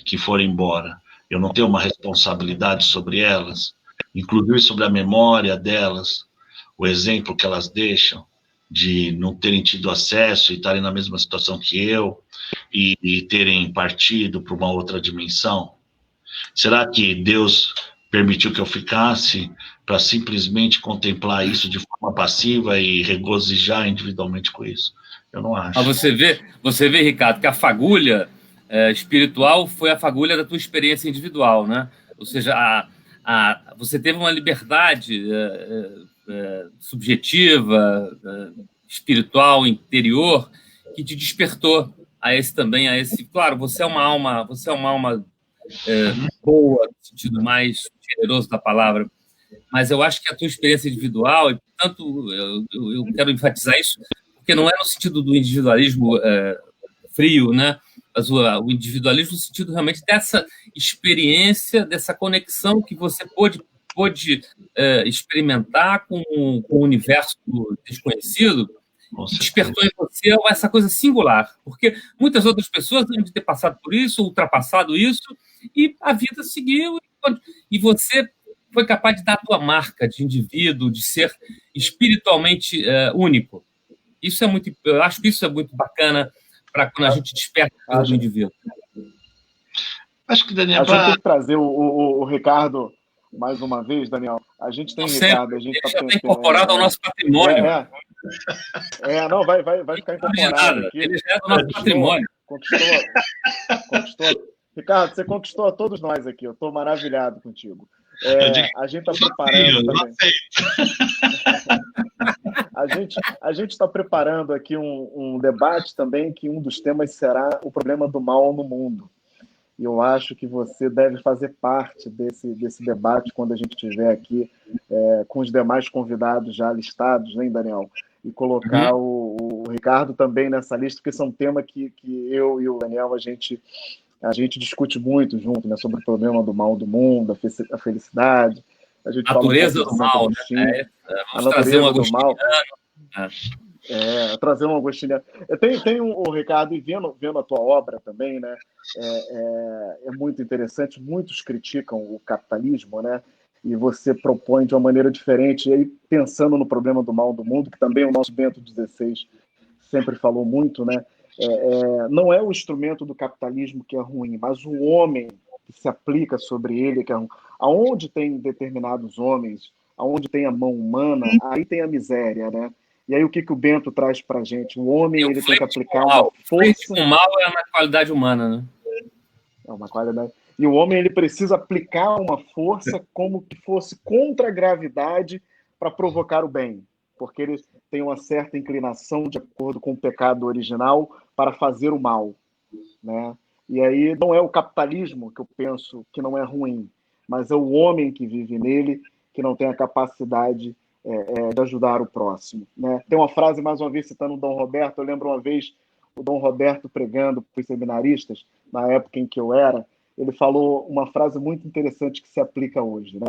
que foram embora? Eu não tenho uma responsabilidade sobre elas, inclusive sobre a memória delas, o exemplo que elas deixam de não terem tido acesso e estarem na mesma situação que eu e terem partido para uma outra dimensão? Será que Deus permitiu que eu ficasse para simplesmente contemplar isso de forma passiva e regozijar individualmente com isso. Eu não acho. Mas você vê, Ricardo, que a fagulha espiritual foi a fagulha da tua experiência individual, né? Ou seja, você teve uma liberdade subjetiva, espiritual, interior, que te despertou a esse. Claro, você é uma alma boa, no sentido mais generoso da palavra, mas eu acho que a tua experiência individual, e portanto eu quero enfatizar isso, porque não é no sentido do individualismo frio, né? Mas o individualismo no sentido realmente dessa experiência, dessa conexão que você pôde experimentar com o universo desconhecido, que despertou em você essa coisa singular, porque muitas outras pessoas devem ter passado por isso, ultrapassado isso, e a vida seguiu, e você foi capaz de dar a tua marca de indivíduo, de ser espiritualmente único. Eu acho que isso é muito bacana para quando a gente desperta do indivíduo. Acho que, Daniel, a gente tem que trazer o Ricardo mais uma vez, Daniel. A gente tem Ricardo, a gente já está incorporado ao nosso patrimônio. Não, vai ficar incorporado aqui. Ele já é do nosso patrimônio. Conquistou. Ricardo, você conquistou a todos nós aqui. Eu estou maravilhado contigo. A gente está preparando também. A gente está preparando aqui um debate também, que um dos temas será o problema do mal no mundo. E eu acho que você deve fazer parte desse debate quando a gente estiver aqui com os demais convidados já listados, né, Daniel? E colocar o Ricardo também nessa lista, porque são temas que eu e o Daniel, a gente discute muito junto, né, sobre o problema do mal do mundo, a felicidade. A gente natureza do mal, né? A natureza do mal. Trazer um agostiniano. Tem o Ricardo, e vendo a tua obra também, né? É muito interessante. Muitos criticam o capitalismo, né? E você propõe de uma maneira diferente, e aí, pensando no problema do mal do mundo, que também o nosso Bento XVI sempre falou muito, né? Não é o instrumento do capitalismo que é ruim, mas o homem que se aplica sobre ele que é ruim. Aonde tem determinados homens, aonde tem a mão humana, aí tem a miséria, né? E aí o que o Bento traz para a gente? O homem ele tem que aplicar uma força... O mal é uma qualidade humana, né? É uma qualidade. E o homem ele precisa aplicar uma força como que fosse contra a gravidade para provocar o bem, porque ele tem uma certa inclinação, de acordo com o pecado original, para fazer o mal, né? E aí não é o capitalismo que eu penso que não é ruim, mas é o homem que vive nele que não tem a capacidade de ajudar o próximo, né? Tem uma frase, mais uma vez, citando o Dom Roberto. Eu lembro uma vez o Dom Roberto pregando para os seminaristas, na época em que eu era, ele falou uma frase muito interessante que se aplica hoje, né,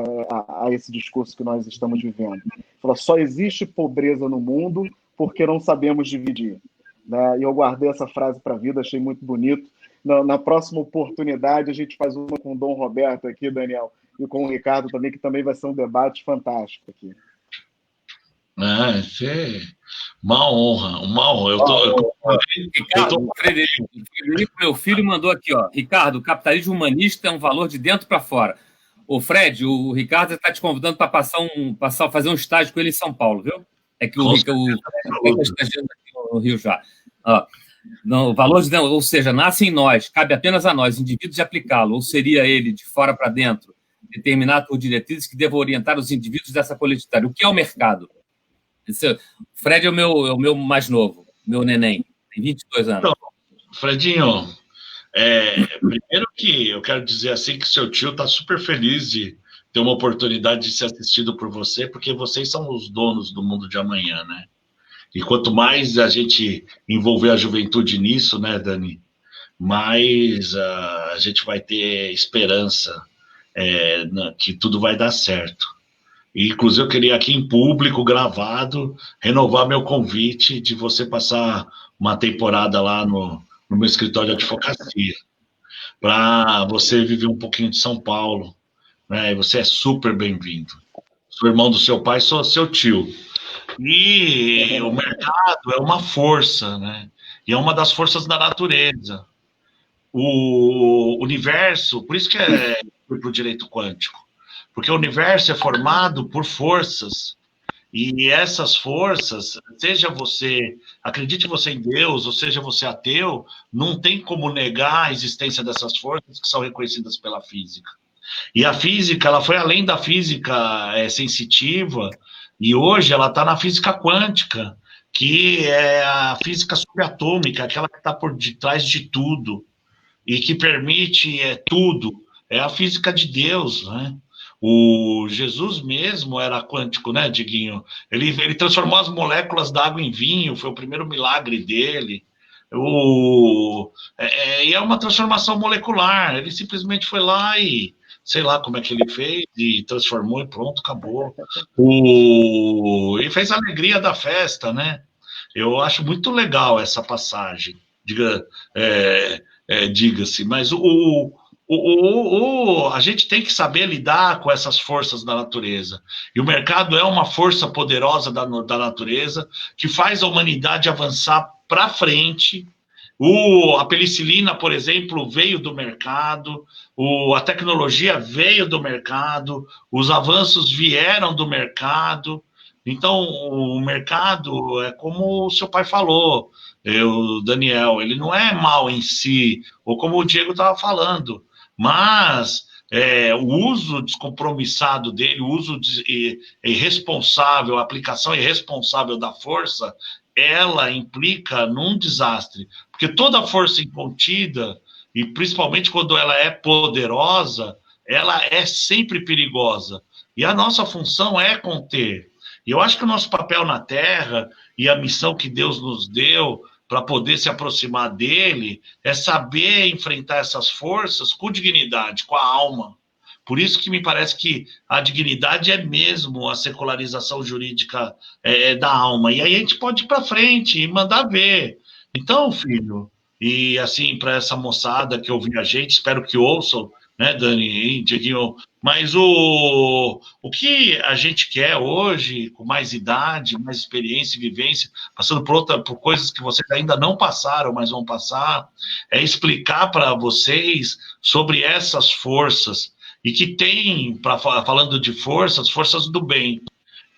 a esse discurso que nós estamos vivendo. Ele falou: só existe pobreza no mundo porque não sabemos dividir. Né? E eu guardei essa frase para a vida, achei muito bonito. Na próxima oportunidade, a gente faz uma com o Dom Roberto aqui, Daniel, e com o Ricardo também, que também vai ser um debate fantástico aqui. Isso é uma honra, uma honra. Ricardo, o Frederico, meu filho, mandou aqui, ó. Ricardo, o capitalismo humanista é um valor de dentro para fora. O Fred, o Ricardo está te convidando para fazer um estágio com ele em São Paulo, viu? É que o está estagiando aqui no Rio já. Não, o valor de dentro, ou seja, nasce em nós, cabe apenas a nós, indivíduos, de aplicá-lo, ou seria ele, de fora para dentro, determinado por diretrizes que devam orientar os indivíduos dessa coletividade. O que é o mercado? O Fred é o meu mais novo, meu neném, tem 22 anos. Então, Fredinho, primeiro que eu quero dizer assim que seu tio está super feliz de ter uma oportunidade de ser assistido por você, porque vocês são os donos do mundo de amanhã, né? E quanto mais a gente envolver a juventude nisso, né, Dani, mais a gente vai ter esperança que tudo vai dar certo. E, inclusive, eu queria aqui em público, gravado, renovar meu convite de você passar uma temporada lá no meu escritório de advocacia, para você viver um pouquinho de São Paulo, né? E você é super bem-vindo. Sou irmão do seu pai, sou seu tio. E o mercado é uma força, né? E é uma das forças da natureza. O universo, por isso que para o direito quântico, porque o universo é formado por forças E essas forças, seja você, acredite você em Deus, ou seja você ateu, não tem como negar a existência dessas forças que são reconhecidas pela física. E a física, ela foi além da física sensitiva, e hoje ela está na física quântica, que é a física subatômica, aquela que está por detrás de tudo, e que permite tudo. É a física de Deus, né? O Jesus mesmo era quântico, né, Diguinho? Ele transformou as moléculas da água em vinho, foi o primeiro milagre dele. E é uma transformação molecular. Ele simplesmente foi lá e sei lá como é que ele fez e transformou e pronto, acabou. E fez a alegria da festa, né? Eu acho muito legal essa passagem, diga-se, mas a gente tem que saber lidar com essas forças da natureza. E o mercado é uma força poderosa da natureza que faz a humanidade avançar para frente. A penicilina, por exemplo, veio do mercado, a tecnologia veio do mercado, os avanços vieram do mercado. Então, o mercado é como o seu pai falou, o Daniel, ele não é mal em si, ou como o Diego estava falando, mas o uso descompromissado dele, o uso irresponsável, a aplicação irresponsável da força, ela implica num desastre, porque toda força incontida, e principalmente quando ela é poderosa, ela é sempre perigosa, e a nossa função é conter. E eu acho que o nosso papel na Terra e a missão que Deus nos deu para poder se aproximar dele é saber enfrentar essas forças com dignidade, com a alma. Por isso que me parece que a dignidade é mesmo a secularização jurídica da alma. E aí a gente pode ir para frente e mandar ver. Então, filho, e assim, para essa moçada que ouviu a gente, espero que ouçam, né, Dani, Dieguinho, mas o que a gente quer hoje, com mais idade, mais experiência e vivência, passando por coisas que vocês ainda não passaram, mas vão passar, é explicar para vocês sobre essas forças, e que tem, falando de forças do bem,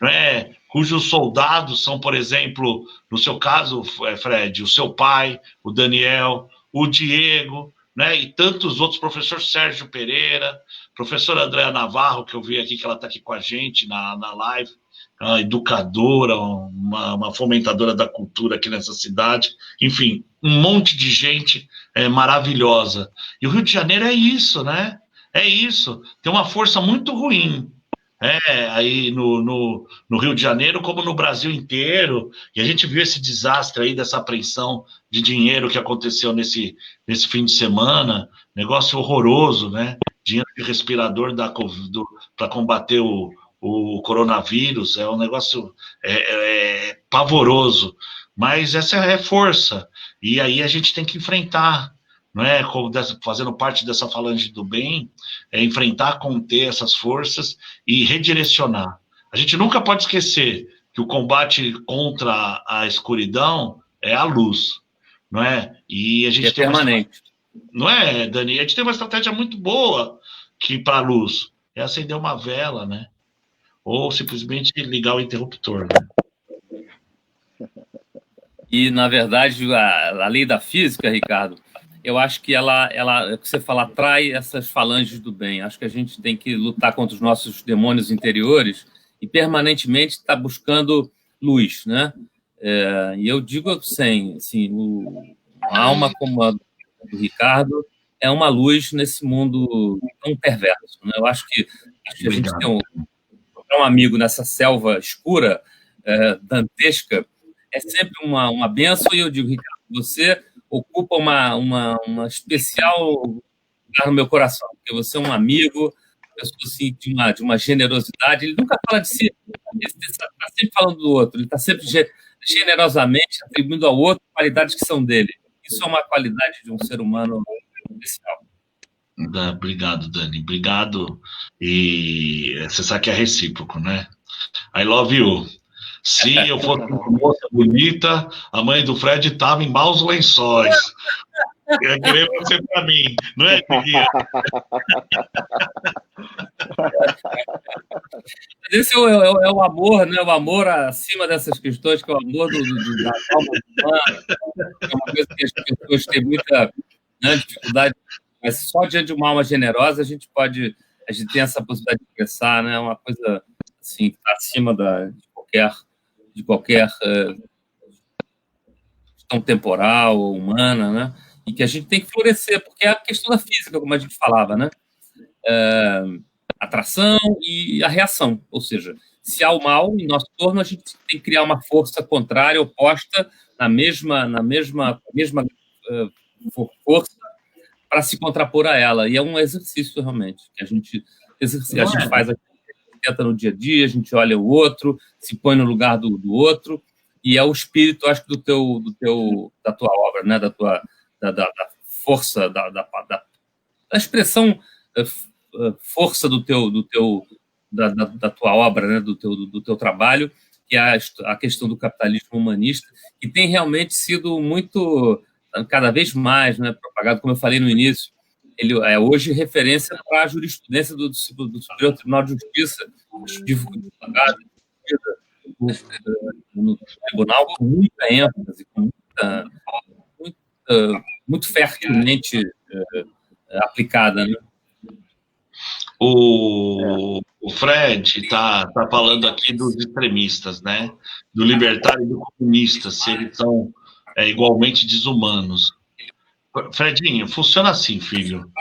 né? Cujos soldados são, por exemplo, no seu caso, Fred, o seu pai, o Daniel, o Diego, né? E tantos outros, professor Sérgio Pereira, professora Andréa Navarro, que eu vi aqui, que ela está aqui com a gente na live, uma educadora, uma fomentadora da cultura aqui nessa cidade, enfim, um monte de gente maravilhosa. E o Rio de Janeiro é isso, né? É isso, tem uma força muito ruim, aí no Rio de Janeiro, como no Brasil inteiro, e a gente viu esse desastre aí dessa apreensão de dinheiro que aconteceu nesse fim de semana, negócio horroroso, né? Dinheiro de respirador para combater o coronavírus, é um negócio pavoroso, mas essa é força, e aí a gente tem que enfrentar, não é? Fazendo parte dessa falange do bem, enfrentar, conter essas forças e redirecionar. A gente nunca pode esquecer que o combate contra a escuridão é a luz, não é? E a gente é permanente. Não é, Dani? A gente tem uma estratégia muito boa para a luz, é acender uma vela, né? Ou simplesmente ligar o interruptor, né? E, na verdade, a lei da física, Ricardo, eu acho que ela que você fala, atrai essas falanges do bem. Acho que a gente tem que lutar contra os nossos demônios interiores e permanentemente estar buscando luz, né? E eu digo assim, uma alma como a do Ricardo é uma luz nesse mundo tão perverso, né? Eu acho que a gente tem um amigo nessa selva escura, dantesca, é sempre uma benção, e eu digo, Ricardo, você ocupa uma especial lugar no meu coração, porque você é um amigo, uma pessoa assim, de uma generosidade. Ele nunca fala de si, ele está sempre falando do outro, ele está sempre generosamente atribuindo ao outro qualidades que são dele. Isso é uma qualidade de um ser humano especial. Obrigado, Dani, obrigado. E você sabe que é recíproco, né? I love you. Se eu fosse uma moça bonita, a mãe do Fred estava em maus lençóis. Eu queria você para mim, não é, Diguinho? Esse é o amor, né? O amor acima dessas questões, que é o amor da alma humana. É uma coisa que as pessoas têm muita, né, dificuldade, mas só diante de uma alma generosa a gente tem essa possibilidade de expressar, né? Uma coisa assim, que está acima de qualquer questão temporal ou humana, né? E que a gente tem que florescer, porque é a questão da física, como a gente falava, né? Atração e a reação, ou seja, se há o mal em nosso torno, a gente tem que criar uma força contrária, oposta, na mesma força para se contrapor a ela. E é um exercício realmente que a gente faz aqui, tenta no dia a dia, a gente olha o outro, se põe no lugar do outro, e é o espírito, acho que da tua obra, né? Da força, da expressão, força da tua obra, né? do teu trabalho, que é a questão do capitalismo humanista, que tem realmente sido muito, cada vez mais, né, propagado, como eu falei no início. Ele é hoje referência para a jurisprudência do Superior Tribunal de Justiça, no tribunal, com muita ênfase, muito fertilmente aplicada, né? O Fred está falando aqui dos extremistas, né? Do libertário e do comunista, se eles são igualmente desumanos. Fredinho, funciona assim, filho.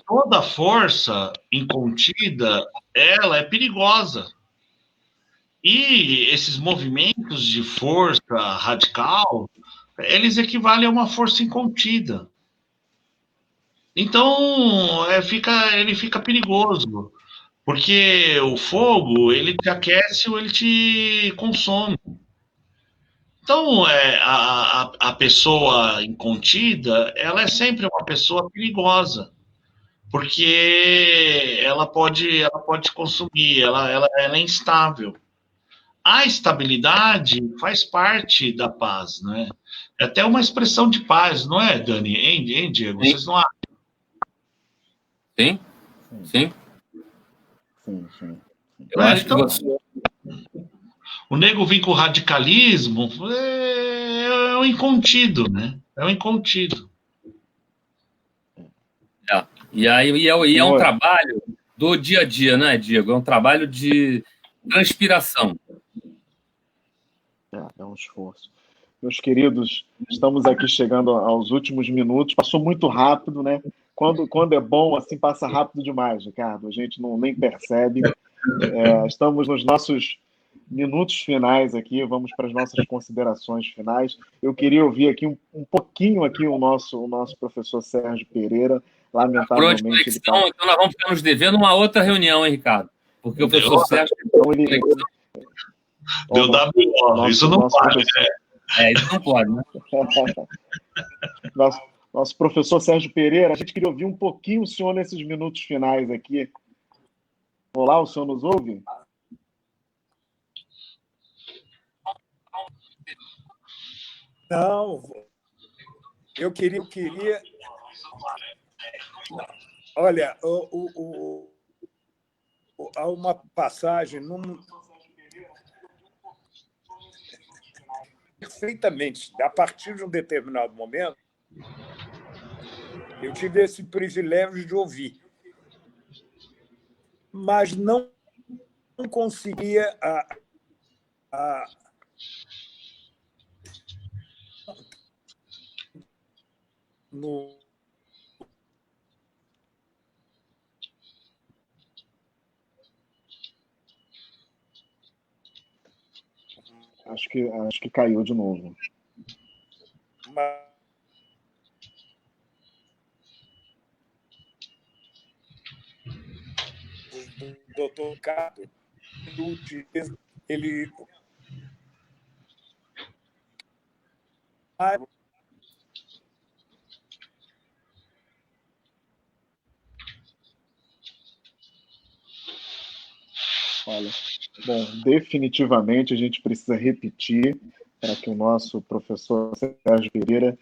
Toda força incontida, ela é perigosa. E esses movimentos de força radical, eles equivalem a uma força incontida. Então, ele fica perigoso, porque o fogo, ele te aquece ou ele te consome. Então, a pessoa incontida, ela é sempre uma pessoa perigosa, porque ela pode consumir, ela é instável. A estabilidade faz parte da paz, né? É até uma expressão de paz, não é, Dani? Hein, Diego? Vocês não acham? Sim. Eu acho que o nego vir com o radicalismo é um incontido, né? É um incontido. E é um trabalho do dia a dia, né, Diego? É um trabalho de transpiração. É um esforço. Meus queridos, estamos aqui chegando aos últimos minutos. Passou muito rápido, né? Quando é bom, assim, passa rápido demais, Ricardo. A gente nem percebe. Estamos nos nossos minutos finais aqui. Vamos para as nossas considerações finais. Eu queria ouvir aqui um pouquinho aqui o nosso professor Sérgio Pereira. Lamentavelmente, então nós vamos ficar nos devendo uma outra reunião, hein, Ricardo? Porque o professor Sérgio... Deu WO, isso não pode, né? Isso não pode, né? Nosso professor Sérgio Pereira, a gente queria ouvir um pouquinho o senhor nesses minutos finais aqui. Olá, o senhor nos ouve? Não, eu queria... Olha, há uma passagem perfeitamente, a partir de um determinado momento, eu tive esse privilégio de ouvir, mas não conseguia Acho que caiu de novo. O doutor Ricardo, ele... Olha, bom, definitivamente a gente precisa repetir para que o nosso professor Sérgio Pereira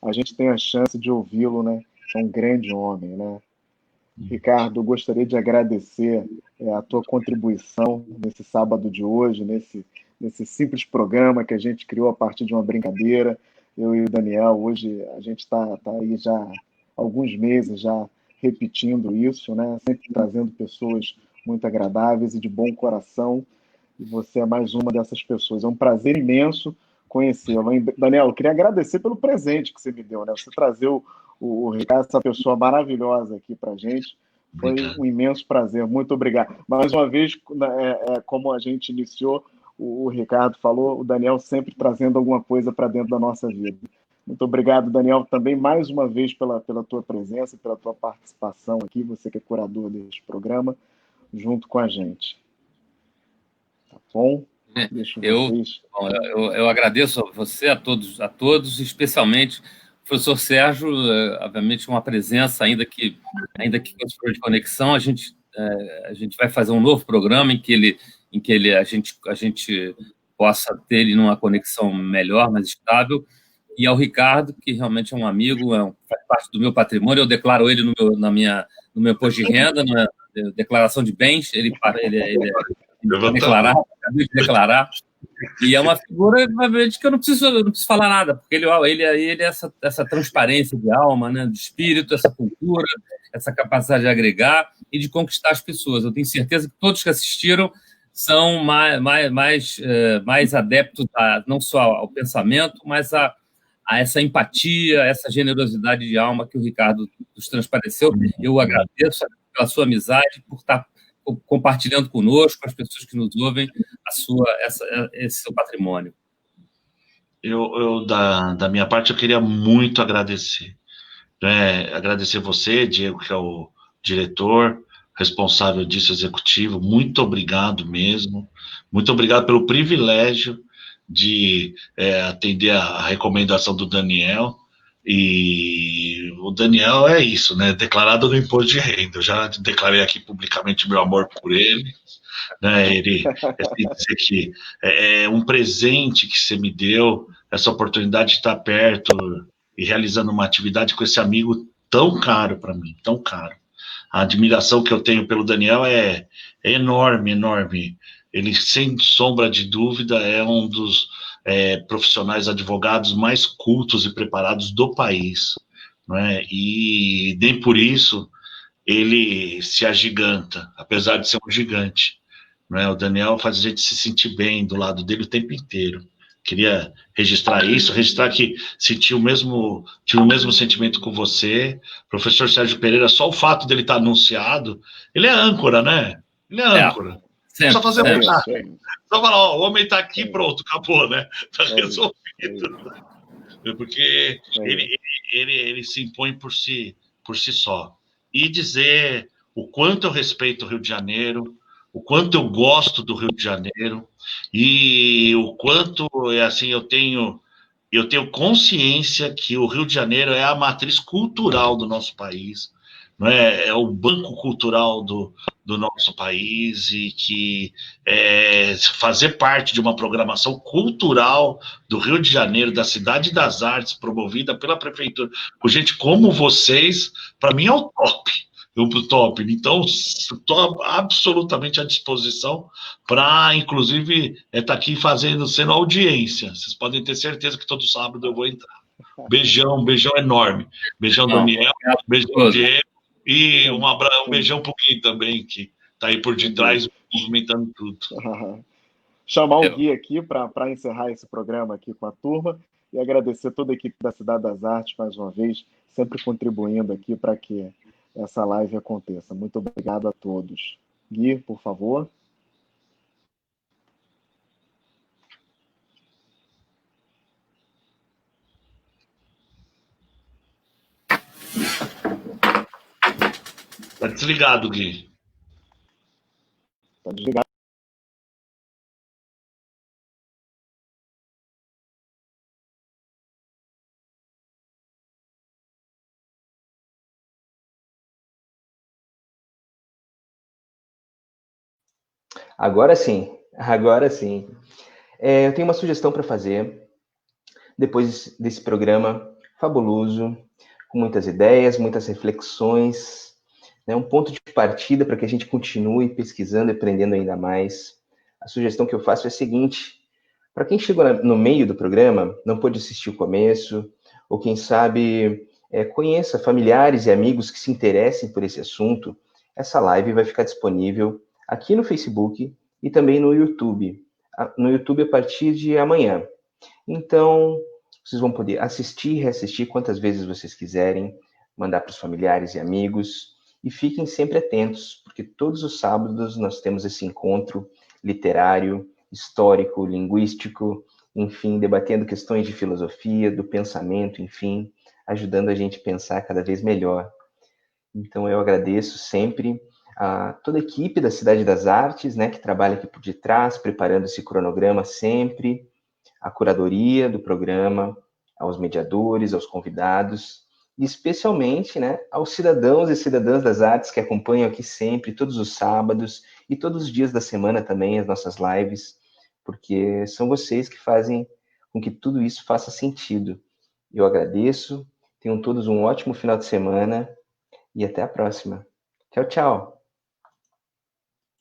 a gente tenha a chance de ouvi-lo, né, é um grande homem, né? Ricardo, eu gostaria de agradecer a tua contribuição nesse sábado de hoje, nesse simples programa que a gente criou a partir de uma brincadeira. Eu e o Daniel, hoje a gente está aí já há alguns meses já repetindo isso, né? Sempre trazendo pessoas muito agradáveis e de bom coração. E você é mais uma dessas pessoas. É um prazer imenso conhecê-lo. Daniel, eu queria agradecer pelo presente que você me deu, né? Você trazer o Ricardo, essa pessoa maravilhosa aqui para a gente. Foi Obrigado. um imenso prazer. Muito obrigado. Mais uma vez, como a gente iniciou, o Ricardo falou, o Daniel sempre trazendo alguma coisa para dentro da nossa vida. Muito obrigado, Daniel, também mais uma vez pela tua presença, pela tua participação aqui, você que é curador deste programa, junto com a gente. Tá bom? Deixo vocês. Eu agradeço a você, a todos, especialmente o professor Sérgio, obviamente uma presença, ainda que com esse problema de conexão, a gente vai fazer um novo programa em que a gente possa ter ele numa conexão melhor, mais estável, e ao Ricardo, que realmente é um amigo, faz parte do meu patrimônio, eu declaro ele no meu imposto de renda, na declaração de bens, ele declarar, acabei de declarar, e é uma figura, obviamente, que eu não preciso falar nada, porque ele é essa transparência de alma, né, de espírito, essa cultura, essa capacidade de agregar e de conquistar as pessoas. Eu tenho certeza que todos que assistiram são mais adeptos não só ao pensamento, mas a essa empatia, essa generosidade de alma que o Ricardo nos transpareceu. Eu agradeço pela sua amizade, por estar compartilhando conosco, com as pessoas que nos ouvem, esse seu patrimônio. Da minha parte, eu queria muito agradecer. Agradecer você, Diego, que é o diretor, responsável disso, executivo. Muito obrigado mesmo. Muito obrigado pelo privilégio de atender a recomendação do Daniel. E o Daniel é isso, né? Declarado no imposto de renda. Eu já declarei aqui publicamente meu amor por ele. Né? Ele dizer que é um presente que você me deu, essa oportunidade de estar perto e realizando uma atividade com esse amigo tão caro para mim, tão caro. A admiração que eu tenho pelo Daniel é enorme, enorme. Ele, sem sombra de dúvida, é um dos profissionais advogados mais cultos e preparados do país. Né? E nem por isso ele se agiganta, apesar de ser um gigante. Né? O Daniel faz a gente se sentir bem do lado dele o tempo inteiro. Queria registrar isso, registrar que tive o mesmo sentimento com você. Professor Sérgio Pereira, só o fato dele estar anunciado, ele é âncora, né? Ele é âncora. Sempre, só fazer sempre. Só falar, o homem está aqui, pronto, acabou, né? Está resolvido. Porque ele se impõe por si só. E dizer o quanto eu respeito o Rio de Janeiro, o quanto eu gosto do Rio de Janeiro e o quanto assim eu tenho consciência que o Rio de Janeiro é a matriz cultural do nosso país, não é o banco cultural do nosso país, e que fazer parte de uma programação cultural do Rio de Janeiro, da Cidade das Artes, promovida pela prefeitura, com gente como vocês, para mim é o top. Top. Então, estou absolutamente à disposição para, inclusive, estar aqui sendo audiência. Vocês podem ter certeza que todo sábado eu vou entrar. Beijão enorme. Beijão, Daniel. Beijão, Diego. E um beijão pro Gui também, que está aí por detrás, movimentando tudo. Chamar o Gui aqui para encerrar esse programa aqui com a turma e agradecer toda a equipe da Cidade das Artes, mais uma vez, sempre contribuindo aqui para que essa live aconteça. Muito obrigado a todos. Gui, por favor. Tá desligado, Gui. Tá desligado. Agora sim, agora sim. Eu tenho uma sugestão para fazer, depois desse programa fabuloso, com muitas ideias, muitas reflexões, né, um ponto de partida para que a gente continue pesquisando e aprendendo ainda mais. A sugestão que eu faço é a seguinte: para quem chegou no meio do programa, não pôde assistir o começo, ou quem sabe conheça familiares e amigos que se interessem por esse assunto, essa live vai ficar disponível aqui no Facebook e também no YouTube. No YouTube a partir de amanhã. Então, vocês vão poder assistir e reassistir quantas vezes vocês quiserem, mandar para os familiares e amigos, e fiquem sempre atentos, porque todos os sábados nós temos esse encontro literário, histórico, linguístico, enfim, debatendo questões de filosofia, do pensamento, enfim, ajudando a gente a pensar cada vez melhor. Então, eu agradeço sempre a toda a equipe da Cidade das Artes, né, que trabalha aqui por detrás, preparando esse cronograma sempre, a curadoria do programa, aos mediadores, aos convidados, e especialmente, né, aos cidadãos e cidadãs das artes que acompanham aqui sempre, todos os sábados e todos os dias da semana também, as nossas lives, porque são vocês que fazem com que tudo isso faça sentido. Eu agradeço, tenham todos um ótimo final de semana e até a próxima. Tchau, tchau!